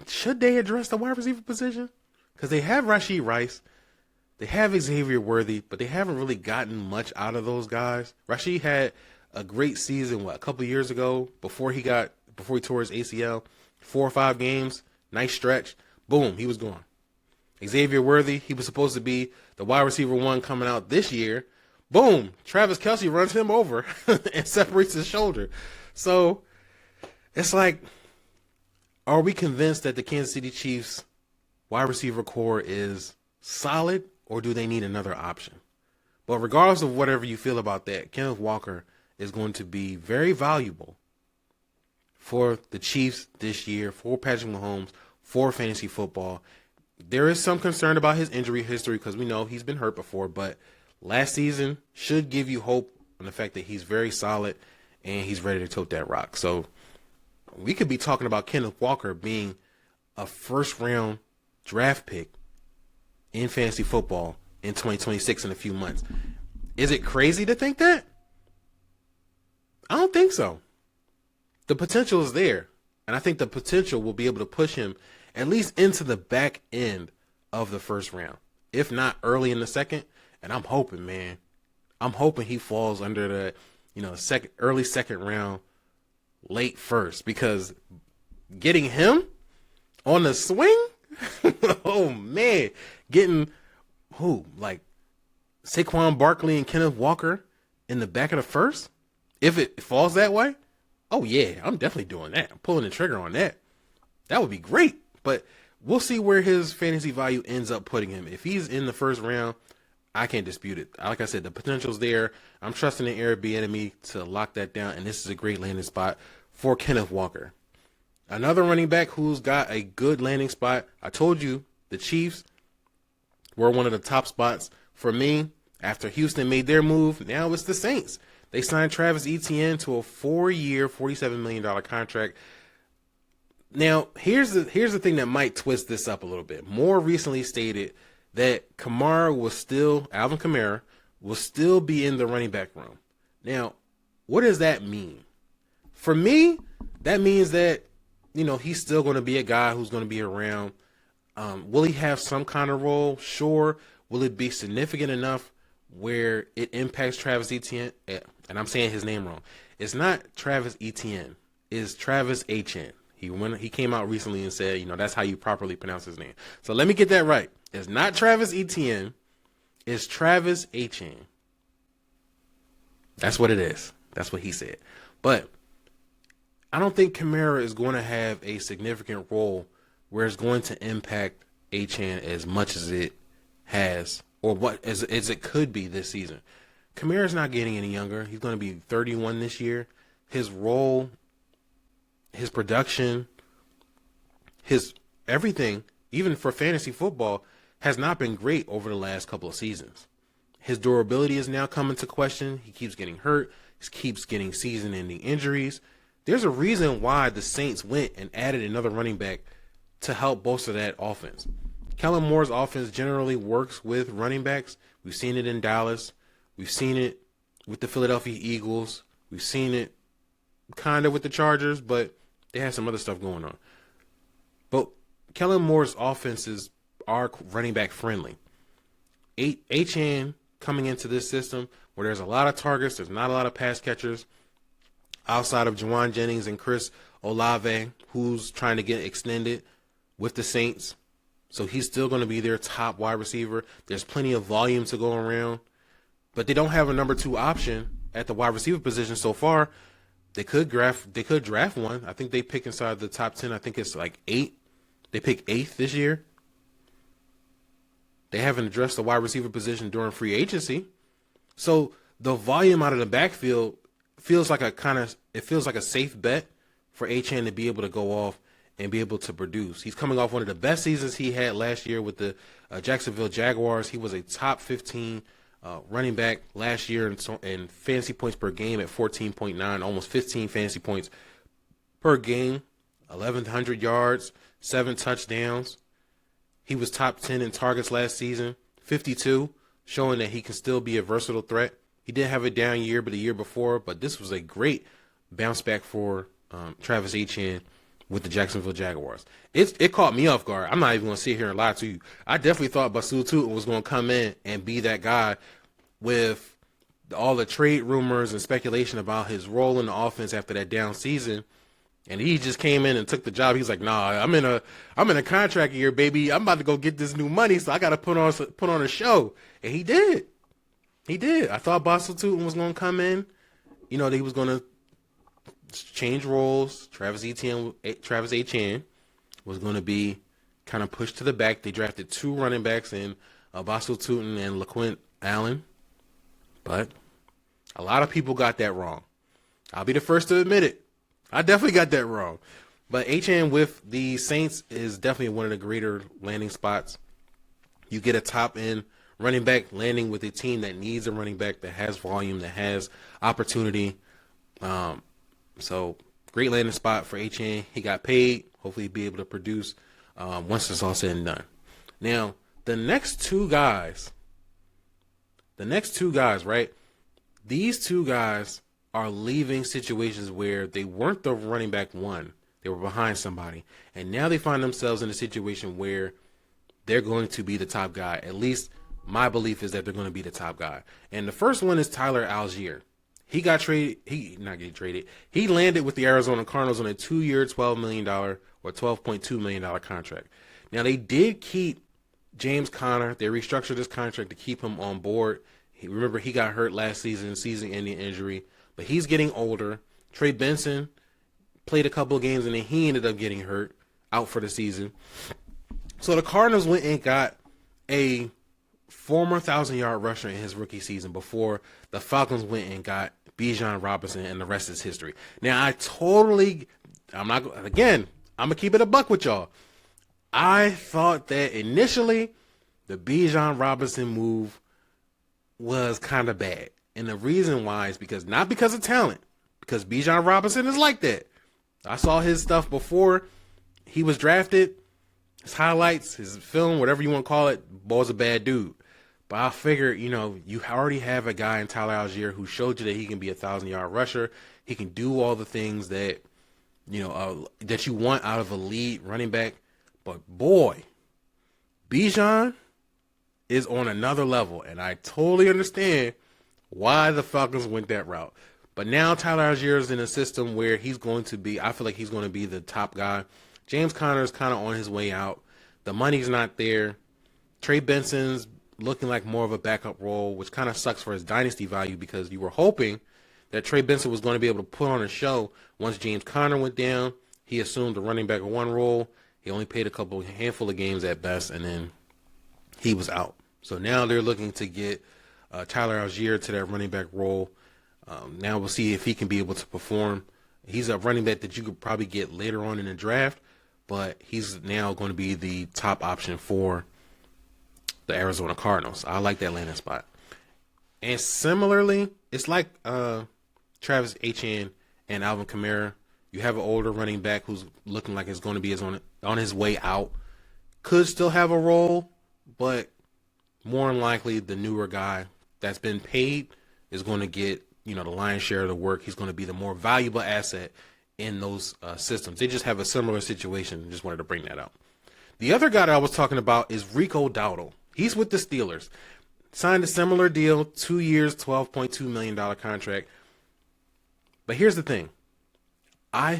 should they address the wide receiver position? Because they have Rashee Rice. They have Xavier Worthy, but they haven't really gotten much out of those guys. Rashee had a great season, a couple of years ago before he tore his ACL. 4 or 5 games, nice stretch. Boom, he was gone. Xavier Worthy, he was supposed to be the wide receiver 1 coming out this year. Boom, Travis Kelce runs him over and separates his shoulder. So it's like, are we convinced that the Kansas City Chiefs wide receiver core is solid, or do they need another option? But regardless of whatever you feel about that, Kenneth Walker is going to be very valuable for the Chiefs this year, for Patrick Mahomes, for fantasy football. There is some concern about his injury history because we know he's been hurt before, but last season should give you hope on the fact that he's very solid and he's ready to tote that rock. So we could be talking about Kenneth Walker being a first-round draft pick in fantasy football in 2026 in a few months. Is it crazy to think that? I don't think so. The potential is there, and I think the potential will be able to push him at least into the back end of the first round, if not early in the second. And I'm hoping, man, he falls under the, early second round, late first, because getting him on the swing, oh man, getting like Saquon Barkley and Kenneth Walker in the back of the first, if it falls that way, oh yeah, I'm definitely doing that. I'm pulling the trigger on that. That would be great. But we'll see where his fantasy value ends up putting him. If he's in the first round, I can't dispute it. Like I said, the potential's there. I'm trusting the Airbnb to lock that down, and this is a great landing spot for Kenneth Walker. Another running back who's got a good landing spot. I told you the Chiefs were one of the top spots for me after Houston made their move. Now it's the Saints. They signed Travis Etienne to a 4-year, $47 million contract. Now, here's the thing that might twist this up a little bit. More recently stated that Alvin Kamara will still be in the running back room. Now, what does that mean? For me, that means that, he's still going to be a guy who's going to be around. Will he have some kind of role? Sure. Will it be significant enough where it impacts Travis Etienne? And I'm saying his name wrong. It's not Travis Etienne. It's Travis Etienne. He came out recently and said, that's how you properly pronounce his name. So let me get that right. It's not Travis Etienne. It's Travis Etienne. That's what it is. That's what he said. But I don't think Kamara is going to have a significant role where it's going to impact Etienne as much as it has, or as it could be this season. Kamara's not getting any younger. He's going to be 31 this year. His role, his production, his everything, even for fantasy football, has not been great over the last couple of seasons. His durability is now coming to question. He keeps getting hurt. He keeps getting season-ending injuries. There's a reason why the Saints went and added another running back to help bolster that offense. Kellen Moore's offense generally works with running backs. We've seen it in Dallas. We've seen it with the Philadelphia Eagles. We've seen it kind of with the Chargers, but they have some other stuff going on. But Kellen Moore's offenses are running back friendly. Etienne coming into this system where there's a lot of targets, there's not a lot of pass catchers outside of Juwan Jennings and Chris Olave, who's trying to get extended with the Saints. So he's still going to be their top wide receiver. There's plenty of volume to go around, but they don't have a number 2 option at the wide receiver position so far. They could draft one. I think they pick inside the top 10. I think it's like 8. They pick 8th this year. They haven't addressed the wide receiver position during free agency. So the volume out of the backfield feels like a safe bet for Etienne to be able to go off and be able to produce. He's coming off one of the best seasons he had last year with the Jacksonville Jaguars. He was a top 15 running back last year in fantasy points per game at 14.9, almost 15 fantasy points per game, 1,100 yards, 7 touchdowns. He was top 10 in targets last season, 52, showing that he can still be a versatile threat. He did have a down year, but the year before, but this was a great bounce back for Travis Etienne with the Jacksonville Jaguars. It caught me off guard. I'm not even going to sit here and lie to you. I definitely thought Basul Tootin was going to come in and be that guy with all the trade rumors and speculation about his role in the offense after that down season. And he just came in and took the job. He's like, nah, I'm in a contract year, baby. I'm about to go get this new money, so I got to put on a show. And he did. He did. I thought Basul Tootin was going to come in. That he was going to change roles. Travis Etienne was going to be kind of pushed to the back. They drafted 2 running backs in Basul Tootin and LaQuint Allen. But a lot of people got that wrong. I'll be the first to admit it. I definitely got that wrong. But Etienne with the Saints is definitely one of the greater landing spots. You get a top-end running back landing with a team that needs a running back, that has volume, that has opportunity. So great landing spot for HN. He got paid. Hopefully he'll be able to produce once it's all said and done. Now, the next two guys, right? These two guys are leaving situations where they weren't the running back one. They were behind somebody. And now they find themselves in a situation where they're going to be the top guy. At least my belief is that they're going to be the top guy. And the first one is Tyler Algier. He got traded. He landed with the Arizona Cardinals on a 2-year, $12 million or $12.2 million contract. Now, they did keep James Conner. They restructured his contract to keep him on board. Remember, he got hurt last season, season-ending injury. But he's getting older. Trey Benson played a couple of games, and then he ended up getting hurt, out for the season. So the Cardinals went and got a former 1,000-yard rusher in his rookie season before the Falcons went and got Bijan Robinson, and the rest is history. Now, I'm going to keep it a buck with y'all. I thought that initially the Bijan Robinson move was kind of bad. And the reason why is not because of talent, because Bijan Robinson is like that. I saw his stuff before he was drafted, his highlights, his film, whatever you want to call it. Boy's a bad dude. But I figure, you already have a guy in Tyler Algier who showed you that he can be a 1,000-yard rusher. He can do all the things that, that you want out of a lead running back. But boy, Bijan is on another level. And I totally understand why the Falcons went that route. But now Tyler Algier is in a system where I feel like he's going to be the top guy. James Conner is kind of on his way out. The money's not there. Trey Benson's looking like more of a backup role, which kind of sucks for his dynasty value because you were hoping that Trey Benson was going to be able to put on a show once James Conner went down. He assumed the running back one role. He only played a handful of games at best, and then he was out. So now they're looking to get Tyler Algier to that running back role. Now we'll see if he can be able to perform. He's a running back that you could probably get later on in the draft, but he's now going to be the top option for the Arizona Cardinals. I like that landing spot. And similarly, it's like Travis Etienne and Alvin Kamara. You have an older running back who's looking like it's going to be on his way out. Could still have a role, but more than likely the newer guy that's been paid is going to get the lion's share of the work. He's going to be the more valuable asset in those systems. They just have a similar situation. Just wanted to bring that out. The other guy that I was talking about is Rico Dowdle. He's with the Steelers. Signed a similar deal, 2 years, $12.2 million contract. But here's the thing. I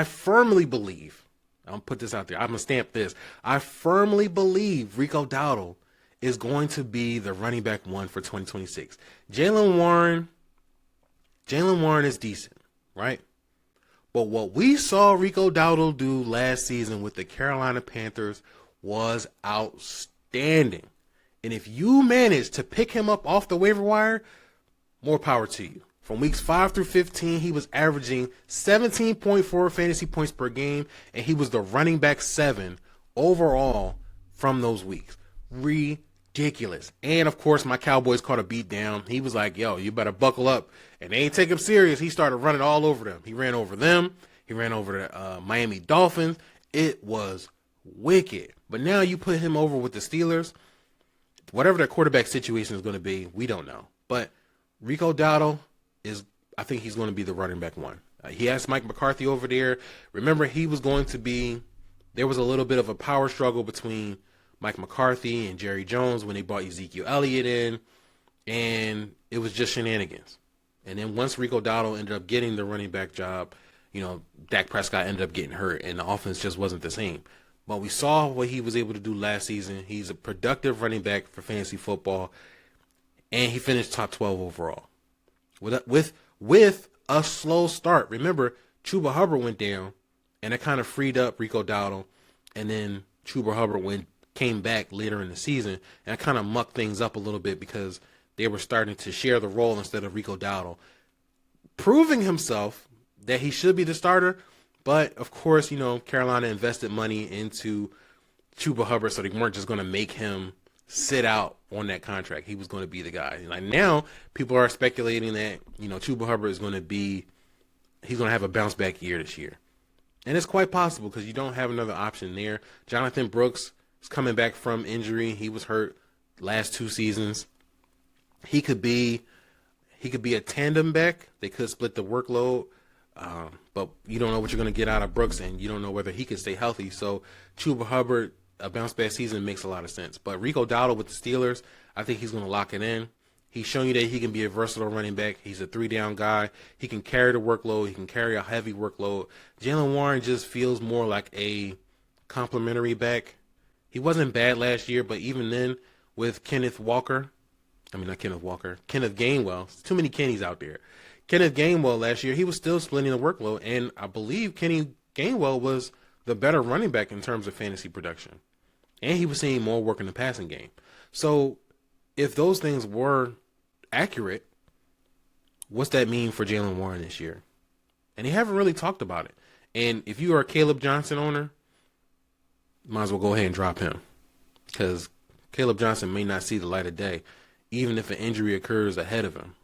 firmly believe, I'm going to put this out there, I'm going to stamp this. I firmly believe Rico Dowdle is going to be the running back one for 2026. Jaylen Warren is decent, right? But what we saw Rico Dowdle do last season with the Carolina Panthers was outstanding. And if you manage to pick him up off the waiver wire, more power to you. From weeks 5 through 15, he was averaging 17.4 fantasy points per game, and he was the running back 7 overall from those weeks. Ridiculous. And, of course, my Cowboys caught a beat down. He was like, yo, you better buckle up. And they ain't take him serious. He started running all over them. He ran over them. He ran over the Miami Dolphins. It was wicked. But now you put him over with the Steelers. Whatever their quarterback situation is going to be, we don't know. But Rico Dowdle I think he's going to be the running back one. He has Mike McCarthy over there. Remember, there was a little bit of a power struggle between Mike McCarthy and Jerry Jones when they brought Ezekiel Elliott in, and it was just shenanigans. And then once Rico Dowdle ended up getting the running back job, Dak Prescott ended up getting hurt, and the offense just wasn't the same. But we saw what he was able to do last season. He's a productive running back for fantasy football, and he finished top 12 overall. With a slow start. Remember, Chuba Hubbard went down, and it kind of freed up Rico Dowdle, and then Chuba Hubbard came back later in the season, and it kind of mucked things up a little bit because they were starting to share the role instead of Rico Dowdle, proving himself that he should be the starter. But, of course, Carolina invested money into Chuba Hubbard, so they weren't just going to make him sit out on that contract. He was going to be the guy. And like now, people are speculating that, Chuba Hubbard is going to be, he's going to have a bounce back year this year. And it's quite possible because you don't have another option there. Jonathan Brooks is coming back from injury. He was hurt last 2 seasons. He could be a tandem back. They could split the workload. But you don't know what you're going to get out of Brooks, and you don't know whether he can stay healthy. So Chuba Hubbard, a bounce back season makes a lot of sense. But Rico Dowdle with the Steelers, I think he's going to lock it in. He's shown you that he can be a versatile running back. He's a 3-down guy. He can carry the workload. He can carry a heavy workload. Jaylen Warren just feels more like a complimentary back. He wasn't bad last year, but even then with Kenneth Gainwell. Too many Kennys out there. Kenneth Gainwell last year, he was still splitting the workload, and I believe Kenny Gainwell was the better running back in terms of fantasy production. And he was seeing more work in the passing game. So if those things were accurate, what's that mean for Jaylen Warren this year? And they haven't really talked about it. And if you are a Caleb Johnson owner, might as well go ahead and drop him, because Caleb Johnson may not see the light of day, even if an injury occurs ahead of him.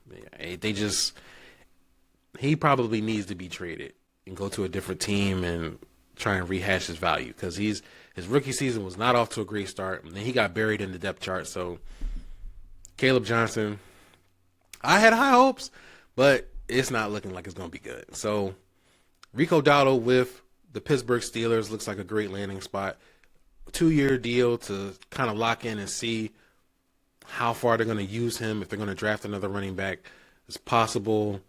He probably needs to be traded and go to a different team and try and rehash his value, because his rookie season was not off to a great start, and then he got buried in the depth chart. So Caleb Johnson, I had high hopes, but it's not looking like it's going to be good. So Rico Dowdle with the Pittsburgh Steelers looks like a great landing spot. 2-year deal to kind of lock in and see how far they're going to use him, if they're going to draft another running back. It's possible,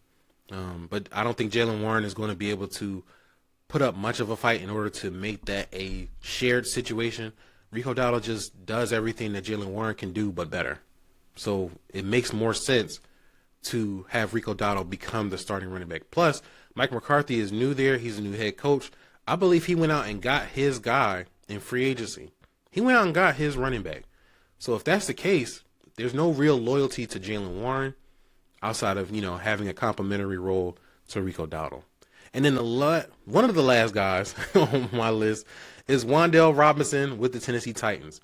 but I don't think Jaylen Warren is going to be able to put up much of a fight in order to make that a shared situation. Rico Dowdle just does everything that Jaylen Warren can do, but better. So it makes more sense to have Rico Dowdle become the starting running back. Plus, Mike McCarthy is new there. He's a new head coach. I believe he went out and got his guy in free agency. He went out and got his running back. So if that's the case, there's no real loyalty to Jaylen Warren outside of, having a complimentary role to Rico Dowdle. And then one of the last guys on my list is Wan'Dale Robinson with the Tennessee Titans.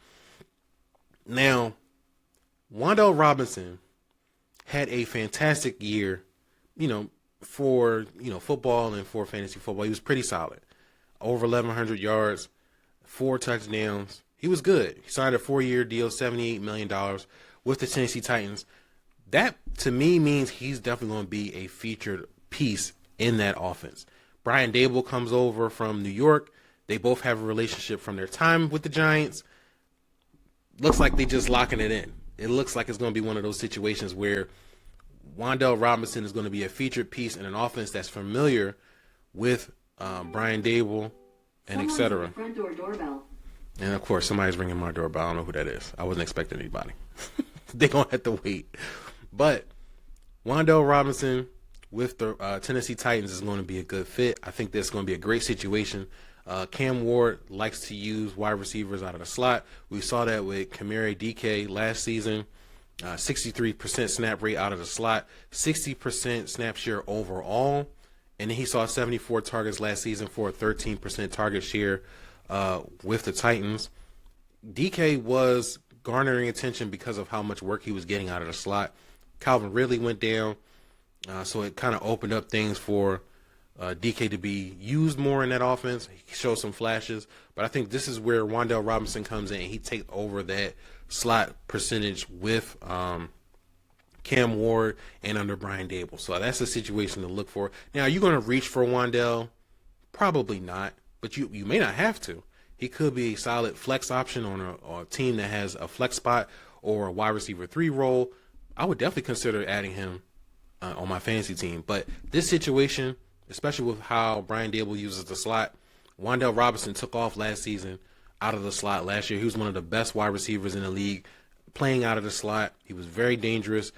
Now, Wan'Dale Robinson had a fantastic year, for, football and for fantasy football. He was pretty solid. Over 1,100 yards, 4 touchdowns. He was good. He signed a 4-year deal, $78 million with the Tennessee Titans. That, to me, means he's definitely going to be a featured piece in that offense. Brian Dable comes over from New York. They both have a relationship from their time with the Giants. Looks like they just locking it in. It looks like it's going to be one of those situations where Wan'Dale Robinson is going to be a featured piece in an offense that's familiar with Brian Dable and et cetera. Front door doorbell. And, of course, somebody's ringing my doorbell. I don't know who that is. I wasn't expecting anybody. They're going to have to wait. But Wan'Dale Robinson with the Tennessee Titans is going to be a good fit. I think that's going to be a great situation. Cam Ward likes to use wide receivers out of the slot. We saw that with Kamari DK last season. 63% snap rate out of the slot, 60% snap share overall. And then he saw 74 targets last season for a 13% target share with the Titans. DK was garnering attention because of how much work he was getting out of the slot. Calvin Ridley went down, so it kind of opened up things for DK to be used more in that offense. He showed some flashes, but I think this is where Wan'Dale Robinson comes in and he takes over that slot percentage with Cam Ward and under Brian Dable. So that's a situation to look for. Now, are you going to reach for Wan'Dale? Probably not, but you may not have to. He could be a solid flex option on a team that has a flex spot or a wide receiver 3 role. I would definitely consider adding him on my fantasy team. But this situation, especially with how Brian Dable uses the slot, Wan'Dale Robinson took off last season out of the slot. Last year, he was one of the best wide receivers in the league playing out of the slot. He was very dangerous.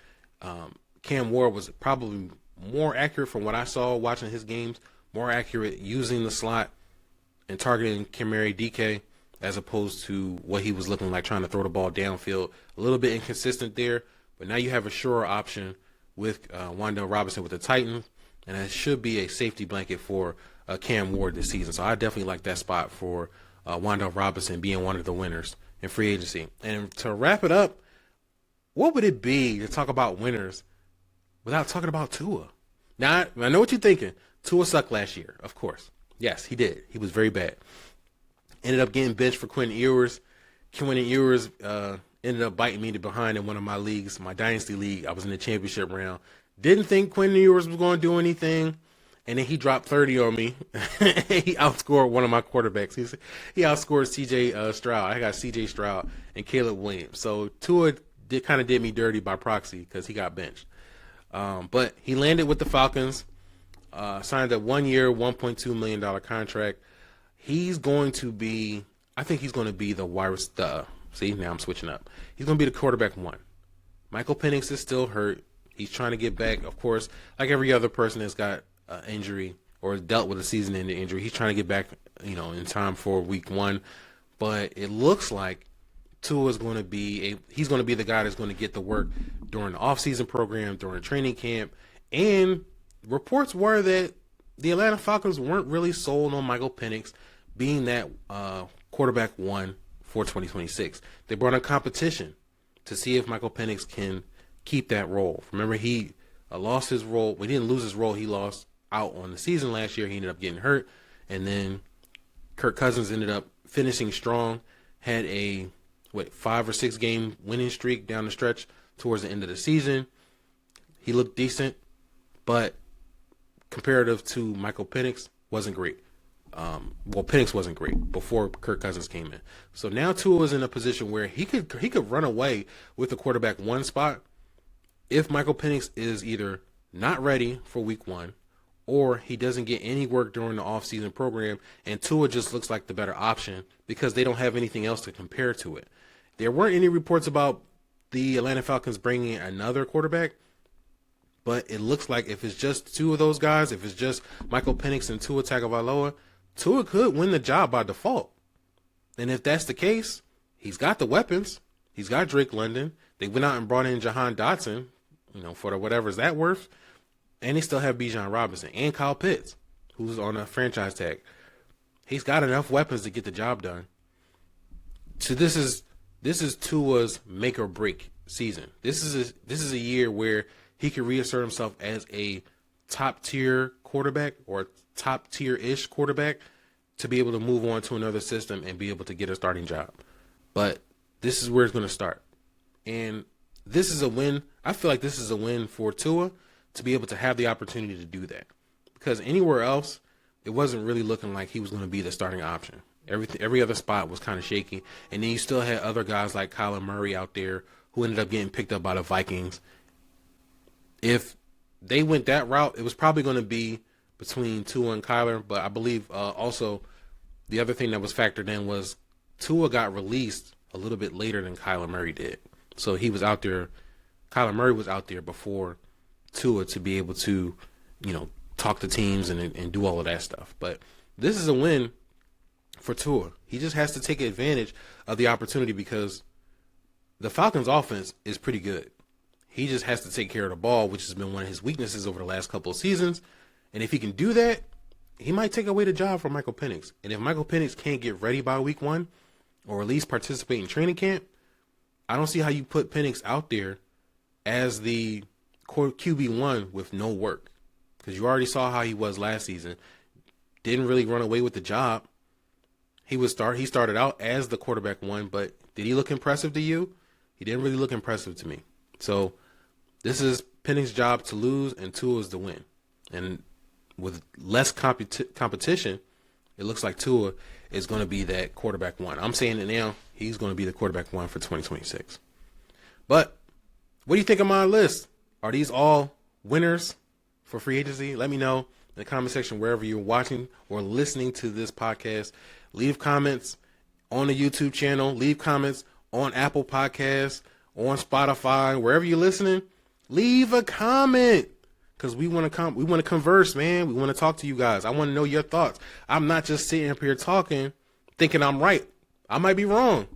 Cam Ward was probably more accurate from what I saw watching his games, more accurate using the slot and targeting Kamari DK as opposed to what he was looking like trying to throw the ball downfield. A little bit inconsistent there, but now you have a surer option with Wan'Dale Robinson with the Titans, and it should be a safety blanket for Cam Ward this season. So I definitely like that spot for Wan'Dale Robinson being one of the winners in free agency. And to wrap it up, what would it be to talk about winners without talking about Tua? Now, I know what you're thinking. Tua sucked last year, of course. Yes, he did. He was very bad. Ended up getting benched for Quinn Ewers. Quinn Ewers ended up biting me behind in one of my leagues, my dynasty league. I was in the championship round. Didn't think Quinn Ewers was going to do anything. And then he dropped 30 on me. He outscored one of my quarterbacks. He outscored C.J. Stroud. I got C.J. Stroud and Caleb Williams. So Tua kind of did me dirty by proxy because he got benched. But he landed with the Falcons, signed a 1-year, $1.2 million contract. He's going to be, I think he's going to be the wide. See, now I'm switching up. He's going to be the quarterback one. Michael Penix is still hurt. He's trying to get back. Of course, like every other person that's got injury or dealt with a season-ending injury, he's trying to get back, in time for week 1. But it looks like Tua is going to be he's going to be the guy that's going to get the work during the offseason program, during training camp. And reports were that the Atlanta Falcons weren't really sold on Michael Penix being that quarterback one for 2026. They brought in competition to see if Michael Penix can keep that role. Remember, he lost his role. We didn't lose his role. He lost out on the season last year. He ended up getting hurt. And then Kirk Cousins ended up finishing strong, had a 5 or 6 game winning streak down the stretch towards the end of the season. He looked decent, but comparative to Michael Penix, wasn't great. Penix wasn't great before Kirk Cousins came in. So now Tua is in a position where he could run away with the quarterback one spot if Michael Penix is either not ready for week 1 or he doesn't get any work during the offseason program, and Tua just looks like the better option because they don't have anything else to compare to it. There weren't any reports about the Atlanta Falcons bringing in another quarterback, but it looks like if it's just 2 of those guys, if it's just Michael Penix and Tua Tagovailoa, Tua could win the job by default. And if that's the case, he's got the weapons. He's got Drake London. They went out and brought in Jahan Dotson, for the whatever's that worth. And they still have Bijan Robinson and Kyle Pitts, who's on a franchise tag. He's got enough weapons to get the job done. So this is Tua's make or break season. This is a year where he can reassert himself as a top tier quarterback or top tier ish quarterback to be able to move on to another system and be able to get a starting job. But this is where it's going to start. And this is a win. I feel like this is a win for Tua to be able to have the opportunity to do that, because anywhere else, it wasn't really looking like he was going to be the starting option. Every other spot was kind of shaky. And then you still had other guys like Kyler Murray out there who ended up getting picked up by the Vikings. If they went that route, it was probably going to be between Tua and Kyler. But I believe also the other thing that was factored in was Tua got released a little bit later than Kyler Murray did. So he was out there. Kyler Murray was out there before Tua to be able to, talk to teams and do all of that stuff. But this is a win for Tua. He just has to take advantage of the opportunity because the Falcons' offense is pretty good. He just has to take care of the ball, which has been one of his weaknesses over the last couple of seasons. And if he can do that, he might take away the job from Michael Penix. And if Michael Penix can't get ready by week 1 or at least participate in training camp, I don't see how you put Penix out there as the QB1 with no work, because you already saw how he was last season. Didn't really run away with the job. He started out as the quarterback 1, but did he look impressive to you? He didn't really look impressive to me. So this is Penix's job to lose and Tua's to win. And with less competition, it looks like Tua is going to be that quarterback 1. I'm saying it now. He's going to be the quarterback 1 for 2026. But what do you think of my list? Are these all winners for free agency? Let me know in the comment section wherever you're watching or listening to this podcast. Leave comments on the YouTube channel. Leave comments on Apple Podcasts, on Spotify, wherever you're listening. Leave a comment because we want to converse, man. We want to talk to you guys. I want to know your thoughts. I'm not just sitting up here talking, thinking I'm right. I might be wrong.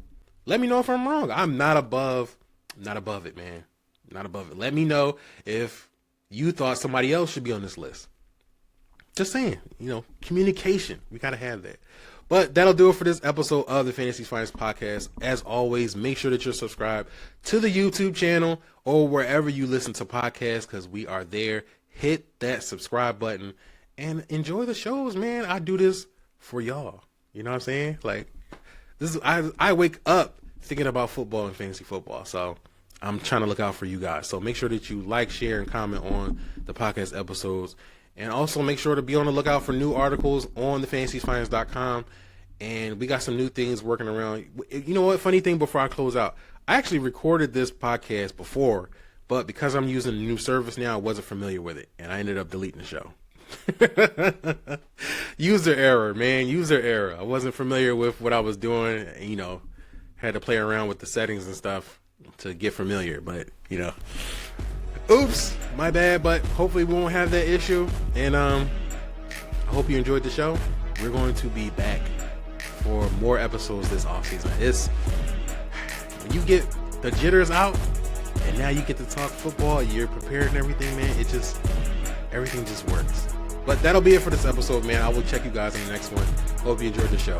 Let me know if I'm wrong. I'm not above it, man. Not above it. Let me know if you thought somebody else should be on this list. Just saying, communication. We got to have that. But that'll do it for this episode of the Fantasy's Finest podcast. As always, make sure that you're subscribed to the YouTube channel or wherever you listen to podcasts, because we are there. Hit that subscribe button and enjoy the shows, man. I do this for y'all. You know what I'm saying? Like, this is I wake up thinking about football and fantasy football. So I'm trying to look out for you guys. So make sure that you like, share, and comment on the podcast episodes. And also make sure to be on the lookout for new articles on thefantasyfinance.com. And we got some new things working around. You know what? Funny thing before I close out, I actually recorded this podcast before, but because I'm using a new service now, I wasn't familiar with it. And I ended up deleting the show. User error, man. User error. I wasn't familiar with what I was doing. You know, had to play around with the settings and stuff to get familiar. But, you know, oops, my bad. But hopefully we won't have that issue. And I hope you enjoyed the show. We're going to be back for more episodes this offseason. It's when you get the jitters out and now you get to talk football, you're prepared and everything, man. Everything just works. But that'll be it for this episode, man. I will check you guys in the next one. Hope you enjoyed the show.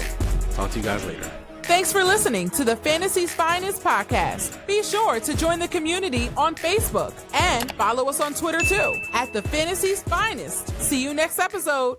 Talk to you guys later. Thanks for listening to the Fantasy's Finest podcast. Be sure to join the community on Facebook and follow us on Twitter too at the Fantasy's Finest. See you next episode.